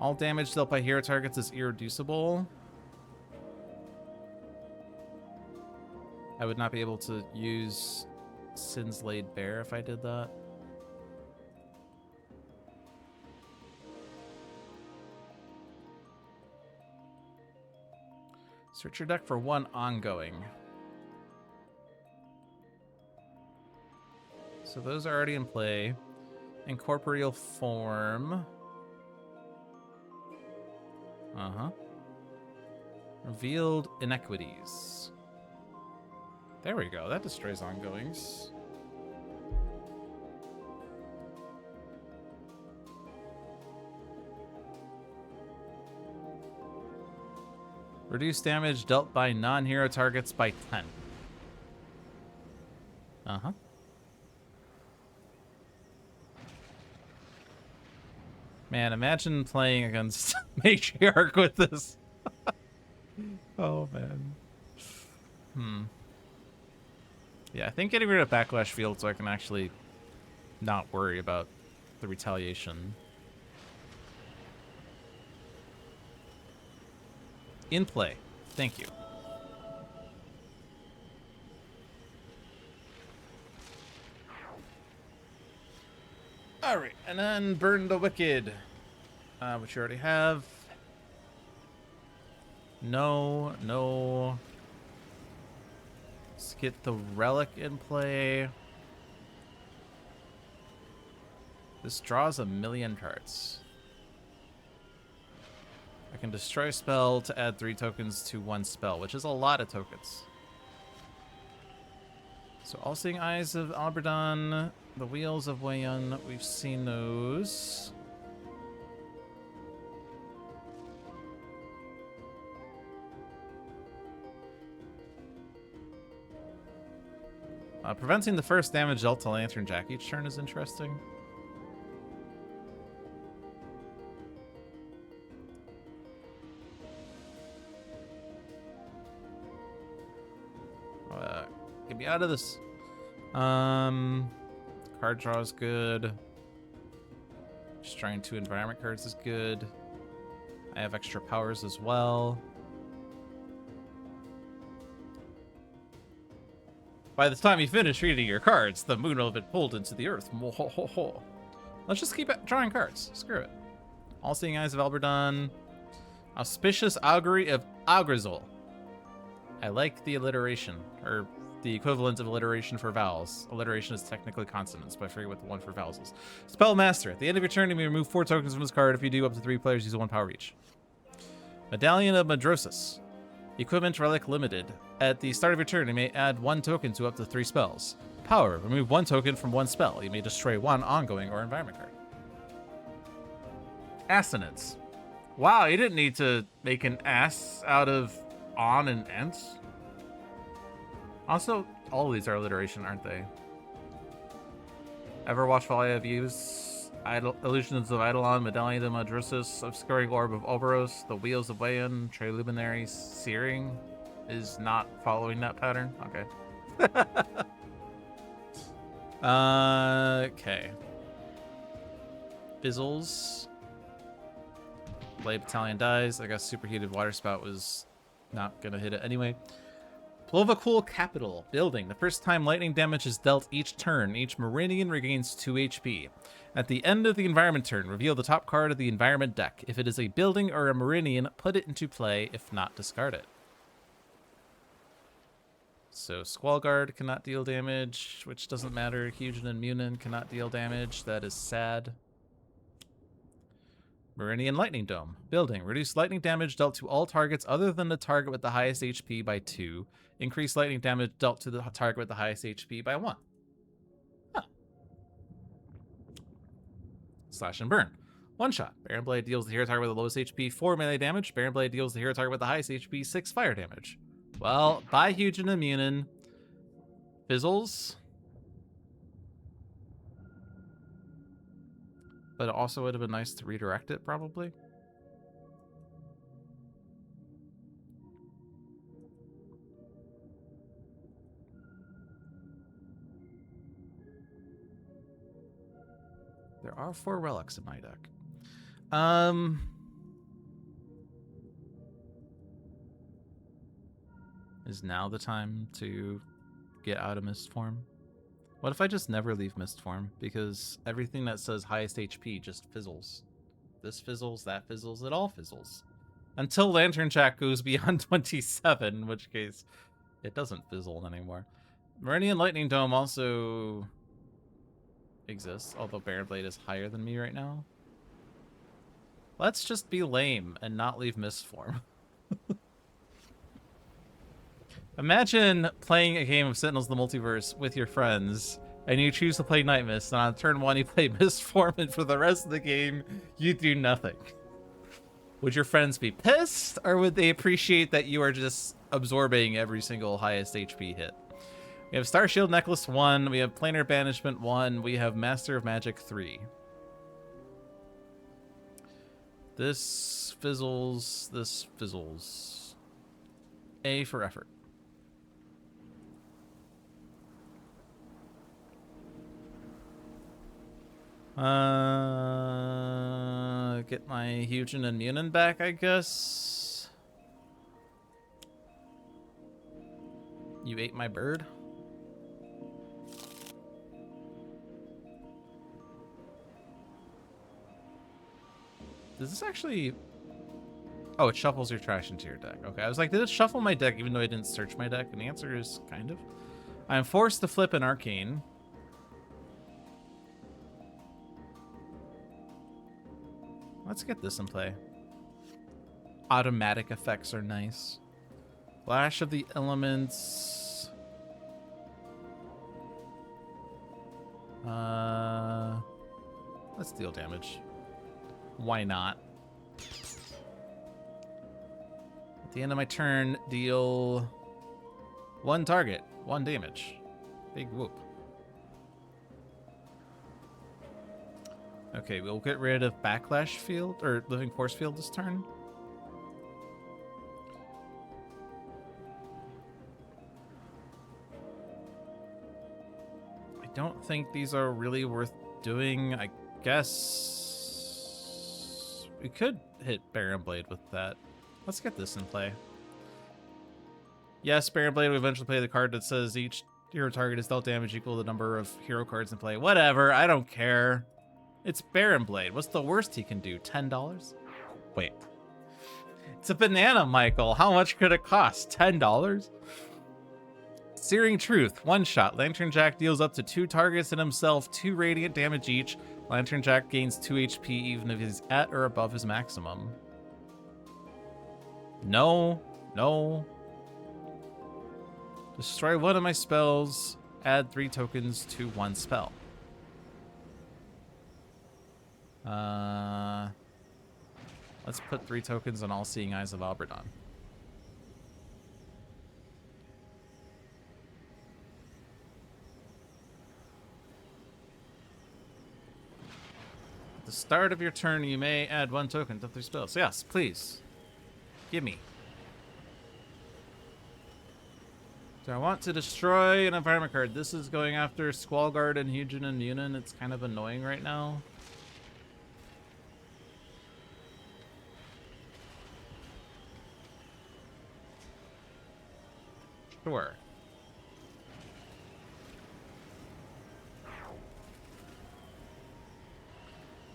All damage dealt by hero targets is irreducible. I would not be able to use Sin's Laid Bare if I did that. Search your deck for 1 ongoing. So those are already in play. Incorporeal Form. Revealed Inequities. There we go. That destroys ongoings. Reduce damage dealt by non-hero targets by 10. Man, imagine playing against Matriarch with this. Oh, man. Yeah, I think getting rid of Backlash Field so I can actually not worry about the retaliation. In play. Thank you. Alright, and then Burn the Wicked. Which you already have. No. Let's get the Relic in play. This draws 1,000,000 cards. I can destroy a spell to add 3 tokens to 1 spell, which is a lot of tokens. So All-Seeing Eyes of Alberdon, the Wheels of Wayon, we've seen those. Preventing the first damage dealt to Lantern Jack each turn is interesting. Get me out of this. Card draw is good. Destroying 2 environment cards is good. I have extra powers as well. By the time you finish reading your cards, the moon will have been pulled into the earth. Let's just keep drawing cards. Screw it. All-Seeing Eyes of Alberdon. Auspicious Augury of Augrizol. I like the alliteration, or the equivalent of alliteration for vowels. Alliteration is technically consonants, but I forget what the one for vowels is. Spell Master. At the end of your turn, you may remove 4 tokens from this card. If you do, up to 3 players use 1 power each. Medallion of Madrosis. Equipment Relic Limited. At the start of your turn, you may add 1 token to up to 3 spells. Power. Remove 1 token from 1 spell. You may destroy 1 ongoing or environment card. Assonance. Wow, you didn't need to make an ass out of on and ents. Also, all of these are alliteration, aren't they? Everwatch Volley of Use, Illusions of Eidolon, Medallion of Madrosis, Obscuring Orb of Oberos, The Wheels of Wayan, Triluminary Searing is not following that pattern. Okay. Okay. Fizzles. Blade Battalion dies. I guess Superheated Water Spout was not gonna hit it anyway. Plovacool Capital. Building. The first time lightning damage is dealt each turn, each Meridian regains 2 HP. At the end of the environment turn, reveal the top card of the environment deck. If it is a building or a Meridian, put it into play. If not, discard it. So Squallguard cannot deal damage, which doesn't matter. Hugin and Munin cannot deal damage. That is sad. Meridian Lightning Dome. Building. Reduce lightning damage dealt to all targets other than the target with the highest HP by 2. Increase lightning damage dealt to the target with the highest HP by 1. Huh. Slash and Burn. 1 shot. Baron Blade deals the hero target with the lowest HP 4 melee damage. Baron Blade deals the hero target with the highest HP 6 fire damage. Well, bye Hugin and Munin. Fizzles. But it also would have been nice to redirect it, probably. There are 4 relics in my deck. Is now the time to get out of Mist Form? What if I just never leave Mist Form? Because everything that says highest HP just fizzles. This fizzles, that fizzles, it all fizzles. Until Lantern Jack goes beyond 27, in which case it doesn't fizzle anymore. Meridian Lightning Dome also exists, although Baron Blade is higher than me right now. Let's just be lame and not leave Mist Form. Imagine playing a game of Sentinels of the Multiverse with your friends, and you choose to play Night Mist, and on turn 1 you play Mist Form, and for the rest of the game, you do nothing. Would your friends be pissed, or would they appreciate that you are just absorbing every single highest HP hit? We have Star Shield Necklace 1, we have Planar Banishment 1, we have Master of Magic 3. This fizzles, this fizzles. A for effort. Get my Hugin and Munin back, I guess. You ate my bird? Does this actually... Oh, it shuffles your trash into your deck. Okay, I was like, did it shuffle my deck even though I didn't search my deck? And the answer is kind of. I am forced to flip an Arcane. Let's get this in play. Automatic effects are nice. Flash of the Elements. Let's deal damage. Why not? At the end of my turn, deal 1 target, 1 damage. Big whoop. Okay, we'll get rid of Backlash Field, or Living Force Field this turn. I don't think these are really worth doing. I guess we could hit Baron Blade with that. Let's get this in play. Yes, Baron Blade will eventually play the card that says each hero target is dealt damage equal to the number of hero cards in play. Whatever, I don't care. It's Baron Blade. What's the worst he can do? $10? Wait. It's a banana, Michael. How much could it cost? $10? Searing Truth. One shot. Lantern Jack deals up to 2 targets and himself 2 radiant damage each. Lantern Jack gains 2 HP even if he's at or above his maximum. No. No. Destroy one of my spells. Add 3 tokens to 1 spell. Let's put 3 tokens on All-Seeing Eyes of Alberdon. At the start of your turn, you may add 1 token to 3 spells. Yes, please. Give me. Do I want to destroy an environment card? This is going after Squallguard and Hugin and Munin. It's kind of annoying right now. Sure.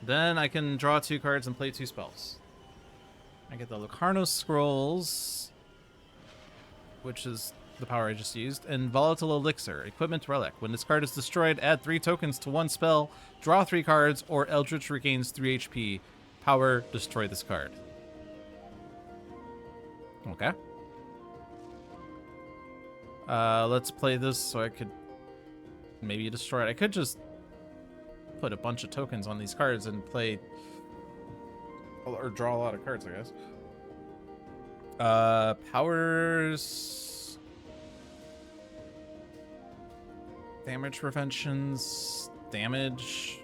Then I can draw 2 cards and play 2 spells. I get the Locarno Scrolls, which is the power I just used, and Volatile Elixir, Equipment Relic. When this card is destroyed, add 3 tokens to 1 spell, draw 3 cards, or Eldritch regains 3 HP. Power, destroy this card. Okay. Let's play this so I could maybe destroy it. I could just put a bunch of tokens on these cards and play, or draw a lot of cards, I guess. Powers, damage preventions, damage.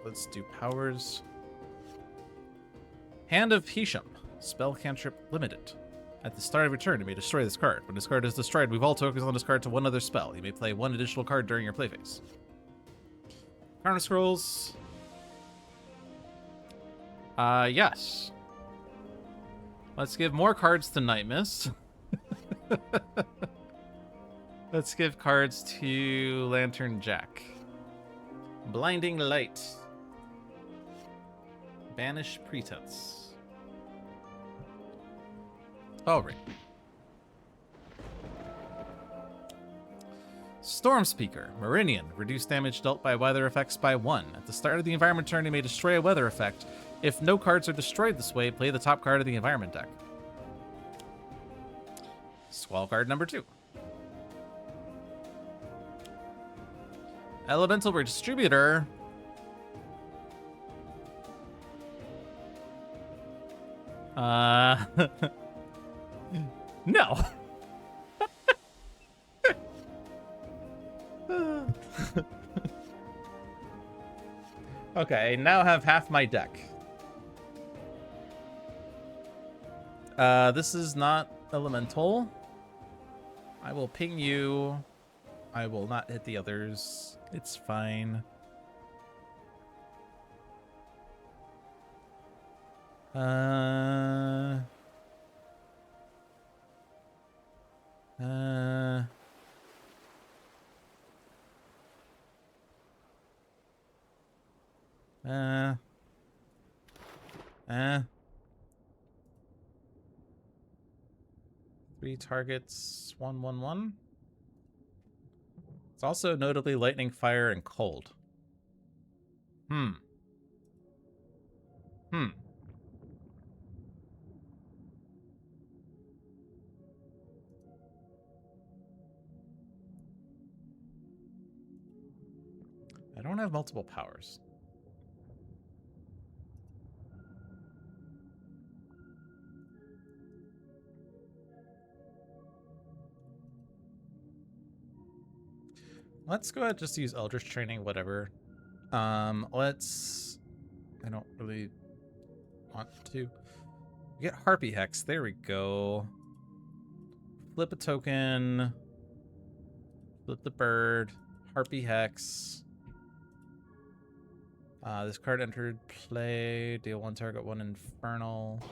Let's do powers. Hand of Hisham, spell cantrip limited. At the start of your turn, you may destroy this card. When this card is destroyed, move all tokens on this card to 1 other spell. You may play 1 additional card during your play phase. Chrono Scrolls. Yes. Let's give more cards to Night Mist. Let's give cards to Lantern Jack. Blinding Light. Banish Pretense. Oh, right. Storm Speaker, Meridian. Reduce damage dealt by weather effects by 1. At the start of the environment turn, you may destroy a weather effect. If no cards are destroyed this way, play the top card of the environment deck. Squall card number 2. Elemental Redistributor. No. Okay, now have half my deck. This is not elemental. I will ping you. I will not hit the others. It's fine. Three targets, 1/1/1. It's also notably lightning, fire, and cold. I don't have multiple powers. Let's go ahead and just use Eldritch Training, whatever. Let's... I don't really want to. Get Harpy Hex. There we go. Flip a token. Flip the bird. Harpy Hex. This card entered play. Deal 1 target, 1 infernal.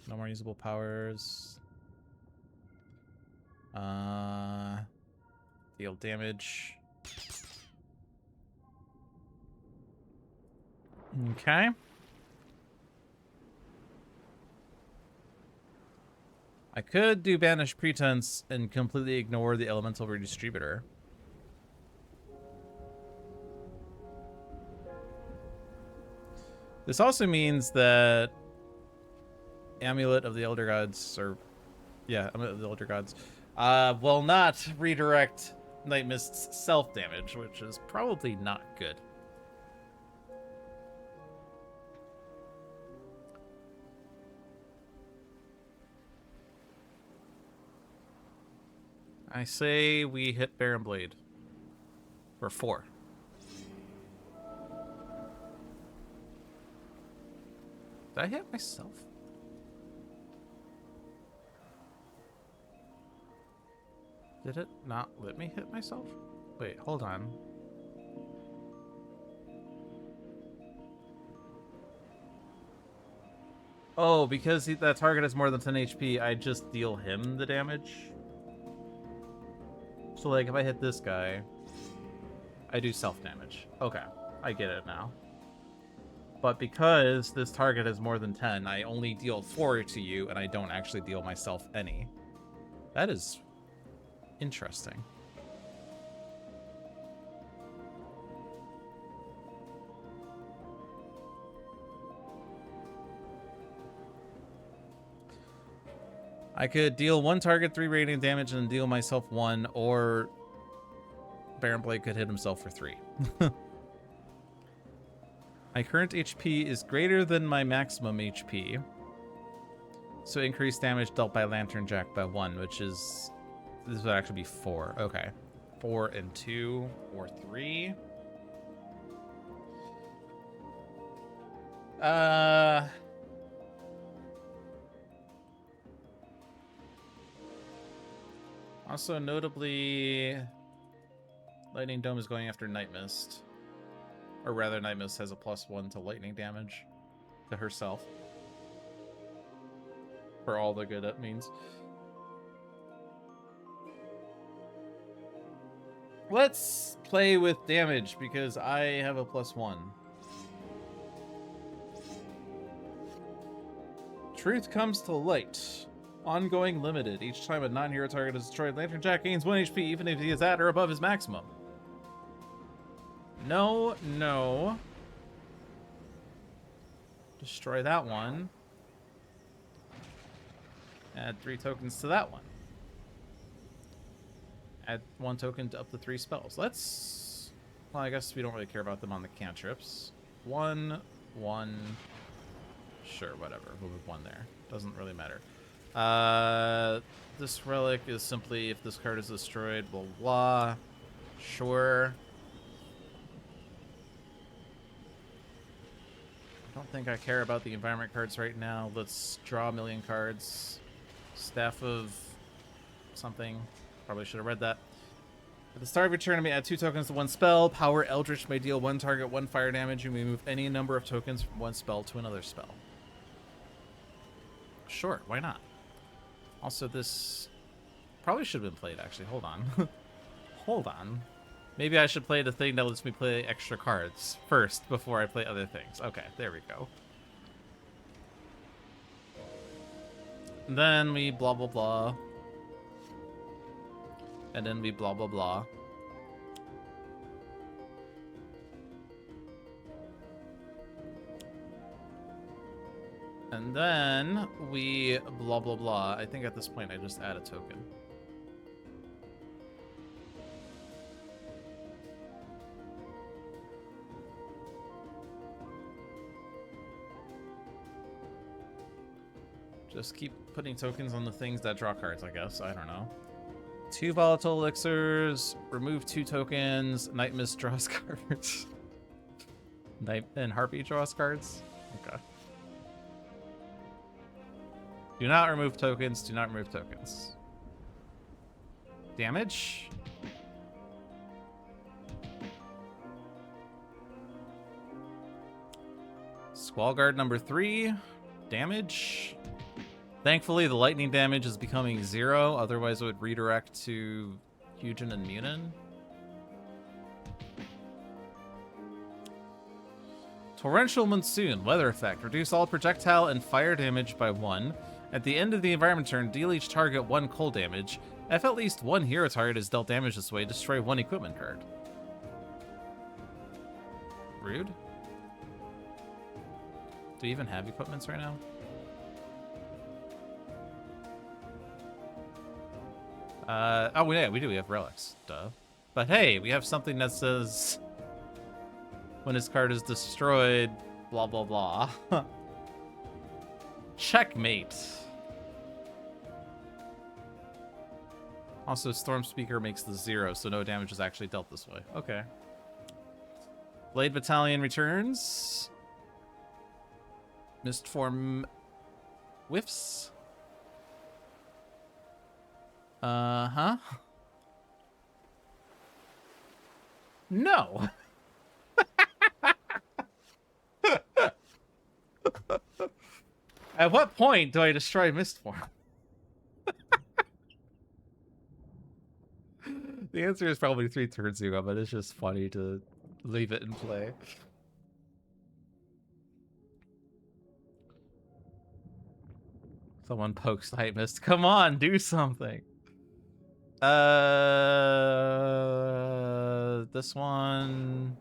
No more usable powers. Deal damage. Okay. I could do Banish Pretense and completely ignore the Elemental Redistributor. This also means that Amulet of the Elder Gods, or yeah, Amulet of the Elder Gods, will not redirect Night Mist's self-damage, which is probably not good. I say we hit Baron Blade for 4. Did I hit myself? Did it not let me hit myself? Wait, hold on. Oh, because that target has more than 10 HP, I just deal him the damage. So, like, if I hit this guy, I do self-damage. Okay, I get it now. But because this target has more than 10, I only deal 4 to you, and I don't actually deal myself any. That is interesting. I could deal 1 target 3 radiant damage and deal myself 1, or Baron Blade could hit himself for 3. My current HP is greater than my maximum HP. So increased damage dealt by Lantern Jack by 1, which is... This would actually be 4. Okay. 4 and 2, or 3. Also, notably, Lightning Dome is going after Night Mist. Or rather, Night Mist has a +1 to lightning damage to herself. For all the good it means. Let's play with damage, because I have a +1. Truth comes to light. Ongoing limited. Each time a non-hero target is destroyed, Lantern Jack gains 1 HP, even if he is at or above his maximum. No, no. Destroy that one. Add 3 tokens to that one. Add 1 token to up to 3 spells. Let's... Well, I guess we don't really care about them on the cantrips. 1, 1... Sure, whatever. We'll move 1 there. Doesn't really matter. This relic is simply if this card is destroyed, blah, blah. Sure. I don't think I care about the environment cards right now. Let's draw a million cards. Staff of something. Probably should have read that. At the start of your turn, you may add 2 tokens to 1 spell. Power Eldritch may deal 1 target 1 fire damage. You may move any number of tokens from 1 spell to another spell. Sure, why not? Also, this probably should have been played, actually. Hold on. Hold on. Maybe I should play the thing that lets me play extra cards first before I play other things. Okay, there we go. And then we blah, blah, blah. And then we blah, blah, blah. And then we blah, blah, blah. I think at this point I just add a token. Just keep putting tokens on the things that draw cards, I guess. I don't know. 2 volatile elixirs, remove 2 tokens, Night Mist draws cards. Night and Harpy draws cards? Okay. Do not remove tokens, do not remove tokens. Damage? Squall Guard number 3. Damage. Thankfully, the lightning damage is becoming 0. Otherwise, it would redirect to Hugin and Munin. Torrential Monsoon. Weather effect. Reduce all projectile and fire damage by 1. At the end of the environment turn, deal each target 1 cold damage. If at least 1 hero target is dealt damage this way, destroy 1 equipment card. Rude. Do we even have equipments right now? Oh yeah, we do. We have relics. Duh. But hey, we have something that says when his card is destroyed, blah blah blah. Checkmate. Also, Storm Speaker makes the 0, so no damage is actually dealt this way. Okay. Blade Battalion returns. Mistform whiffs. Uh-huh. No. At what point do I destroy Mistform? The answer is probably 3 turns ago, but it's just funny to leave it in play. Someone pokes Night Mist. Come on, do something. This one.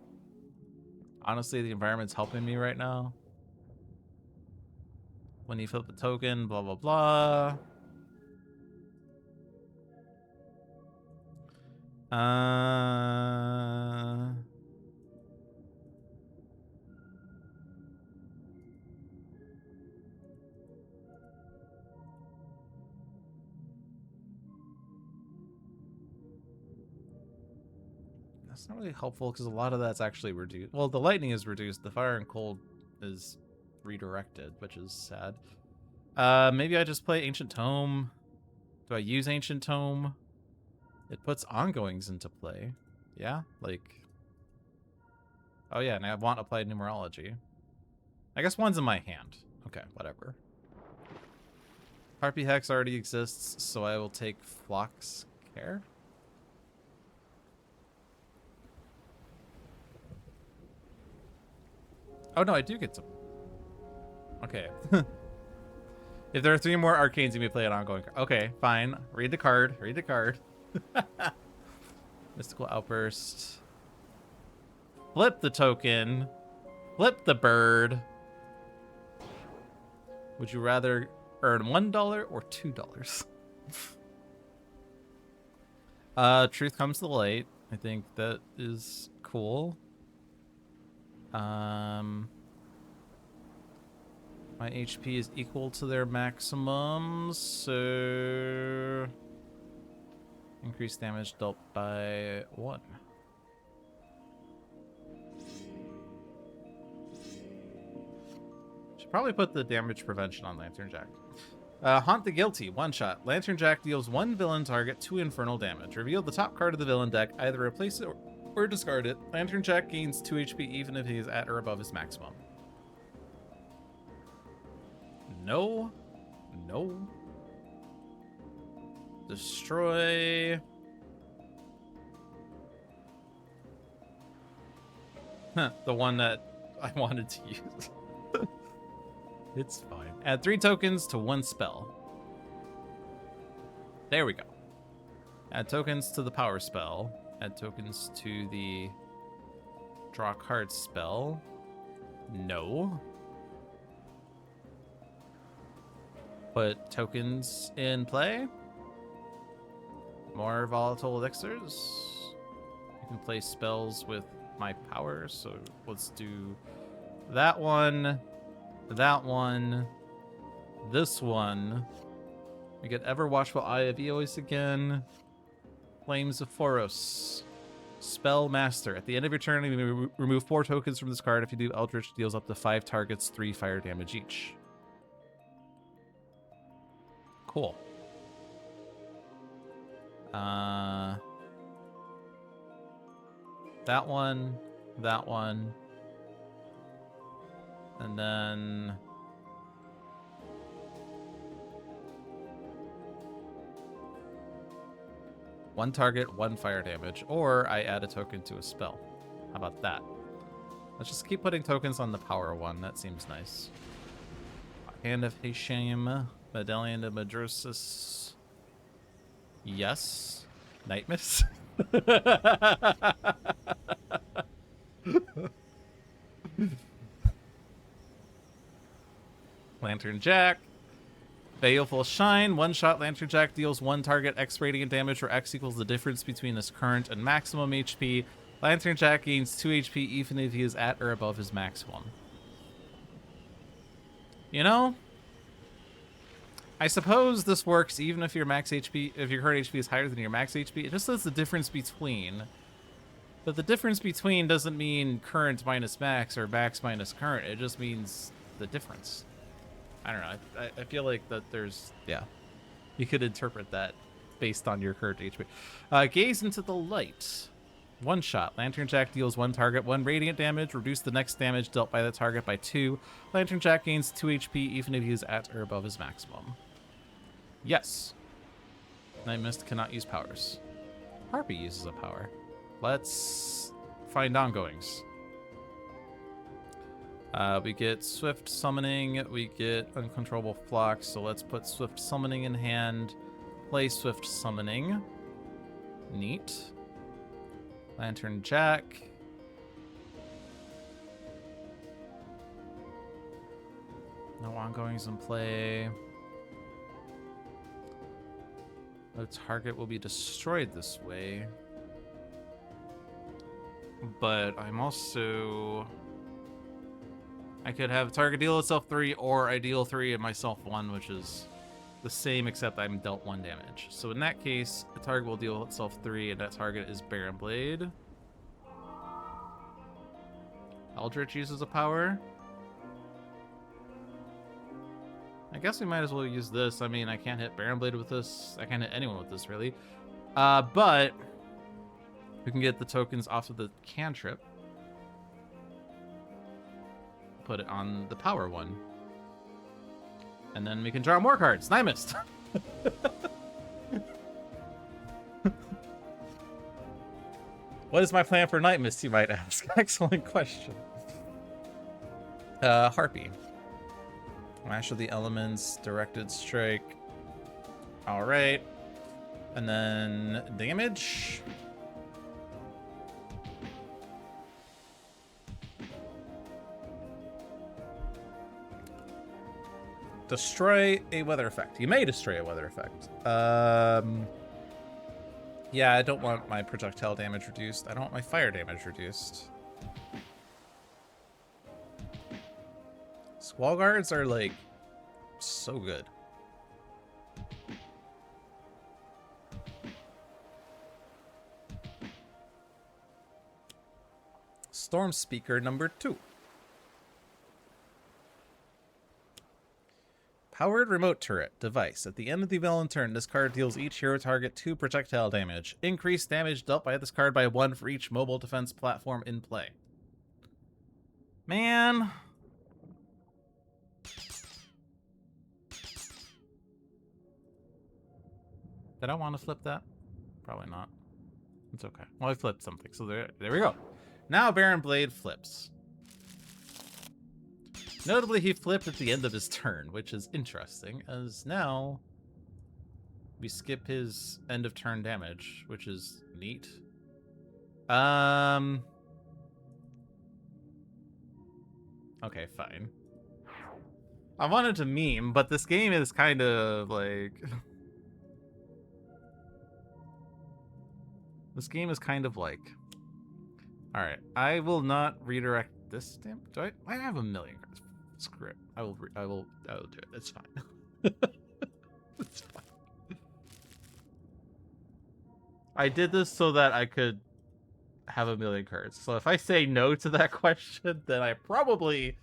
Honestly, the environment's helping me right now. When you flip the token, blah blah blah. That's not really helpful because a lot of that's actually reduced. Well, the lightning is reduced. The fire and cold is redirected, which is sad. Maybe I just play Ancient Tome. Do I use Ancient Tome? It puts ongoings into play. Yeah, like... Oh yeah, and I want Applied Numerology. I guess one's in my hand. Okay, whatever. Harpy Hex already exists, so I will take Flock's Care. Oh no, I do get some. Okay. If there are 3 more arcanes, you may play an ongoing card. Okay, fine. Read the card. Read the card. Mystical Outburst. Flip the token. Flip the bird. Would you rather earn $1 or $2? Truth comes to light. I think that is cool. My HP is equal to their maximum, so increased damage dealt by 1. Should probably put the damage prevention on Lantern Jack. Haunt the Guilty, 1-shot. Lantern Jack deals 1 villain target 2 infernal damage. Reveal the top card of the villain deck, either replace it or discard it. Lantern Jack gains 2 HP even if he is at or above his maximum. No. No. Destroy. The one that I wanted to use. It's fine. Add 3 tokens to 1 spell. There we go. Add tokens to the power spell. Add tokens to the draw card spell. No. Put tokens in play. More volatile elixirs. You can play spells with my power, so let's do that one, this one. We get Ever Watchful Eye of Eos again. Flames of Foros. Spell Master. At the end of your turn, you may remove 4 tokens from this card. If you do, Eldritch deals up to 5 targets 3 fire damage each. Cool. That one, and then one target, 1 fire damage, or I add a token to a spell. How about that? Let's just keep putting tokens on the power one. That seems nice. Hand of Hashem, Medallion of Madrosis. Yes. Night Miss. Lantern Jack. Baleful Shine. One-shot Lantern Jack deals 1 target X radiant damage, where X equals the difference between his current and maximum HP. Lantern Jack gains 2 HP even if he is at or above his maximum. You know, I suppose this works even if your max HP, if your current HP is higher than your max HP. It just says the difference between. But the difference between doesn't mean current minus max or max minus current. It just means the difference. I don't know. I feel like that there's, yeah. You could interpret that based on your current HP. Gaze into the Light. One shot. Lantern Jack deals 1 target, 1 radiant damage. Reduce the next damage dealt by the target by 2. Lantern Jack gains 2 HP even if he is at or above his maximum. Yes. Night Mist cannot use powers. Harpy uses a power. Let's find ongoings. We get Swift Summoning, we get Uncontrollable Flux, so let's put Swift Summoning in hand, play Swift Summoning. Neat. Lantern Jack. No ongoings in play. The target will be destroyed this way. But I'm also... I could have target deal itself 3, or I deal 3 and myself 1, which is the same except I'm dealt 1 damage. So in that case, the target will deal itself 3, and that target is Barren Blade. Eldritch uses a power. I guess we might as well use this. I mean, I can't hit Barren Blade with this. I can't hit anyone with this, really. But we can get the tokens off of the cantrip. Put it on the power one. And then we can draw more cards. Night Mist. What is my plan for Night Mist, you might ask? Excellent question. Harpy. Mash of the Elements, Directed Strike. Alright. And then damage. Destroy a weather effect. You may destroy a weather effect. Yeah, I don't want my projectile damage reduced. I don't want my fire damage reduced. Squall guards are like so good. Storm Speaker number 2. Powered remote turret device. At the end of the villain turn, this card deals each hero target 2 projectile damage. Increase damage dealt by this card by 1 for each mobile defense platform in play. Man. Did I want to flip that? Probably not. It's okay. Well, I flipped something, so there we go. Now Barren Blade flips. Notably, he flipped at the end of his turn, which is interesting, as now we skip his end of turn damage, which is neat. Okay, fine. I wanted to meme, but this game is kind of like... This game is kind of like... Alright, I will not redirect this. Damn, do I have a million cards. Screw it. I will do it. It's fine. It's fine. I did this so that I could have a million cards. So if I say no to that question, then I probably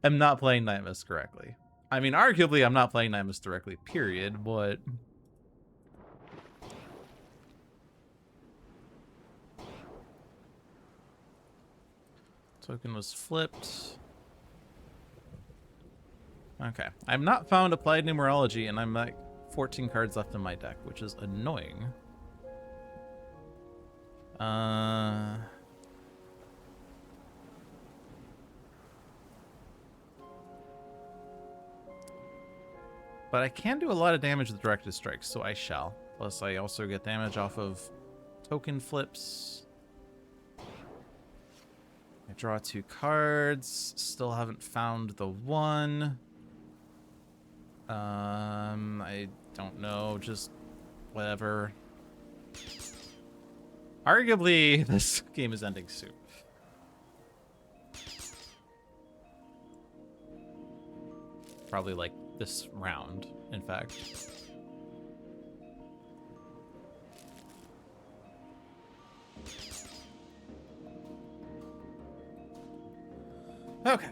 am not playing Night Mist correctly. I mean, arguably, I'm not playing Night Mist directly, period, but... Token was flipped. Okay. I've not found Applied Numerology, and I'm like 14 cards left in my deck, which is annoying. But I can do a lot of damage with directed strikes, so I shall. Plus, I also get damage off of token flips. I draw 2 cards. Still haven't found the one. I don't know. Just whatever. Arguably, this game is ending soon. Probably like this round, in fact. Okay.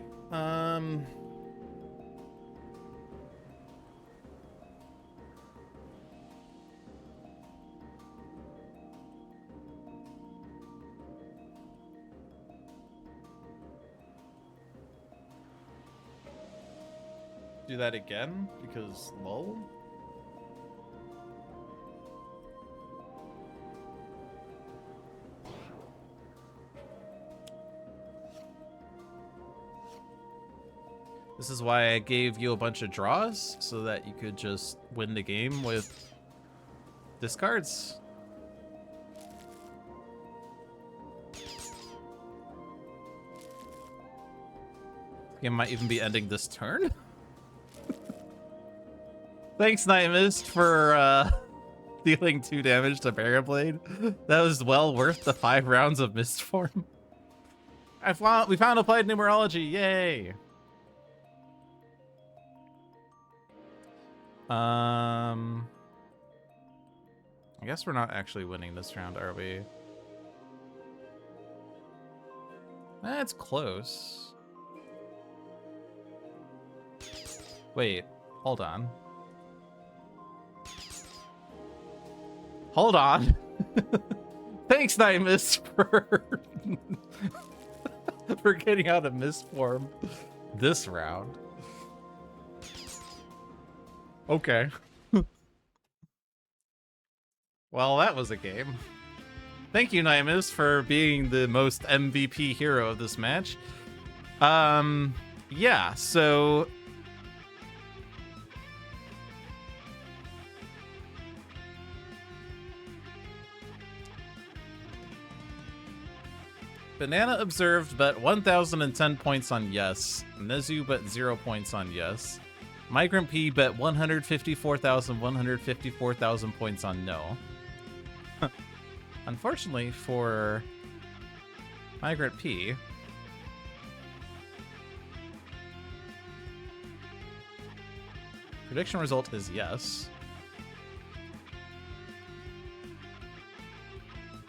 Do that again because lol. This is why I gave you a bunch of draws so that you could just win the game with discards. Game might even be ending this turn. Thanks, Night Mist, for dealing 2 damage to Barrablade. That was well worth the 5 rounds of Mist form. We found Applied Numerology, yay! I guess we're not actually winning this round, are we? That's close. Wait, hold on. Hold on. Thanks, Night Mist, for for getting out of Mist form this round. Okay. Well, that was a game. Thank you, Night Mist, for being the most MVP hero of this match. Yeah, so... Banana Observed bet 1,010 points on yes. Nezu bet 0 points on yes. Migrant P bet 154,154,000 points on no. Unfortunately for Migrant P, prediction result is yes.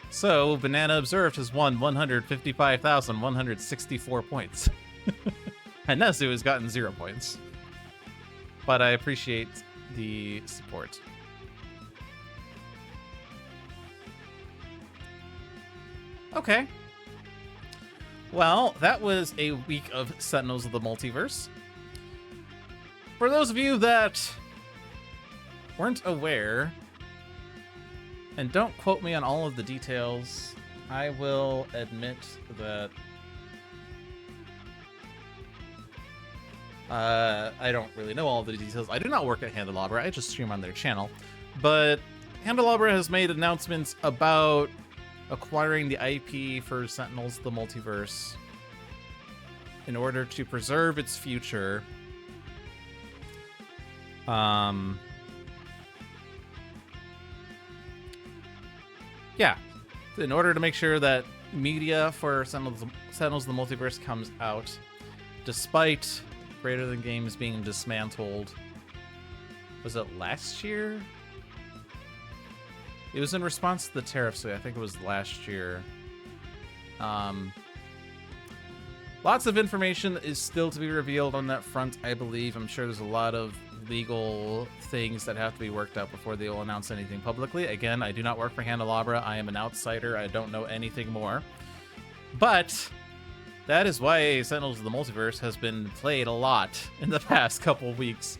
So, Banana Observed has won 155,164 points. And Nezu has gotten 0 points. But I appreciate the support. Okay. Well, that was a week of Sentinels of the Multiverse. For those of you that weren't aware, and don't quote me on all of the details, I will admit that I don't really know all of the details. I do not work at Handelabra, I just stream on their channel. But Handelabra has made announcements about acquiring the IP for Sentinels of the Multiverse in order to preserve its future. Yeah, in order to make sure that media for Sentinels of the Multiverse comes out, despite Greater Than Games being dismantled. Was it last year? It was in response to the tariffs, so I think it was last year. Lots of information is still to be revealed on that front, I believe. I'm sure there's a lot of legal things that have to be worked out before they will announce anything publicly. Again, I do not work for Handelabra. I am an outsider. I don't know anything more. But that is why Sentinels of the Multiverse has been played a lot in the past couple weeks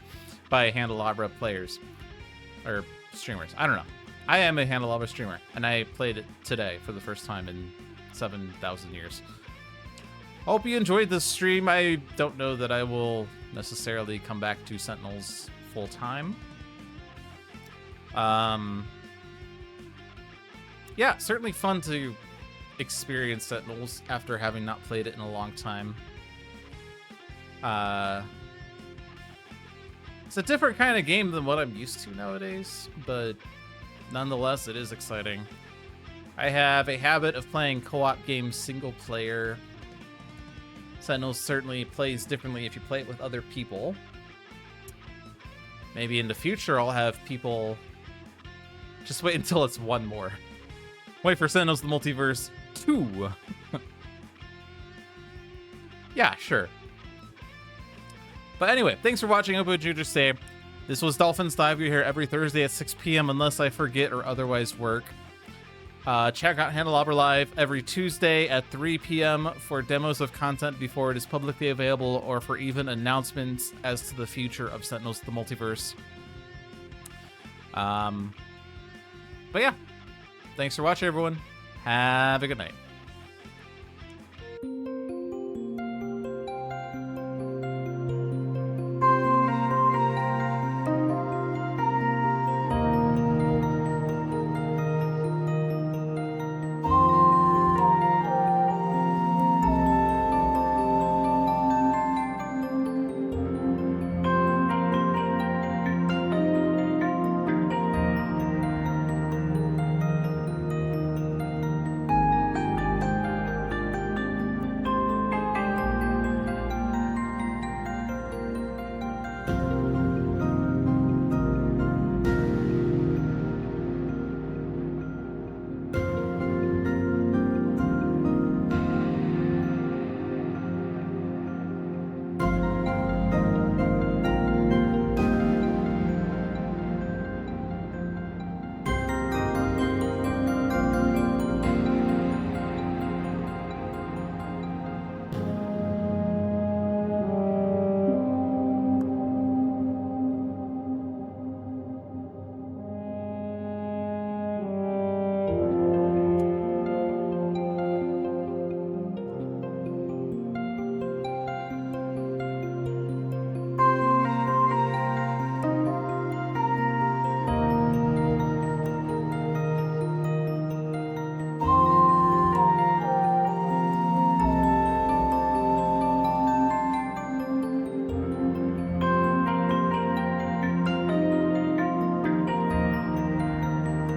by Handelabra players. Or streamers. I don't know. I am a Handelabra streamer, and I played it today for the first time in 7,000 years. Hope you enjoyed this stream. I don't know that I will necessarily come back to Sentinels full time. Yeah, certainly fun to experience Sentinels after having not played it in a long time. It's a different kind of game than what I'm used to nowadays, but nonetheless, it is exciting. I have a habit of playing co-op games single player. Sentinels certainly plays differently if you play it with other people. Maybe in the future I'll have people... Just wait until it's one more. Wait for Sentinels of the Multiverse 2. Yeah, sure. But anyway, thanks for watching. I hope you enjoyed your stay. This was Dolphin's Dive. You're here every Thursday at 6 p.m. unless I forget or otherwise work. Check out Handelabra Live every Tuesday at 3 p.m. for demos of content before it is publicly available, or for even announcements as to the future of Sentinels of the Multiverse. But yeah, thanks for watching, everyone. Have a good night.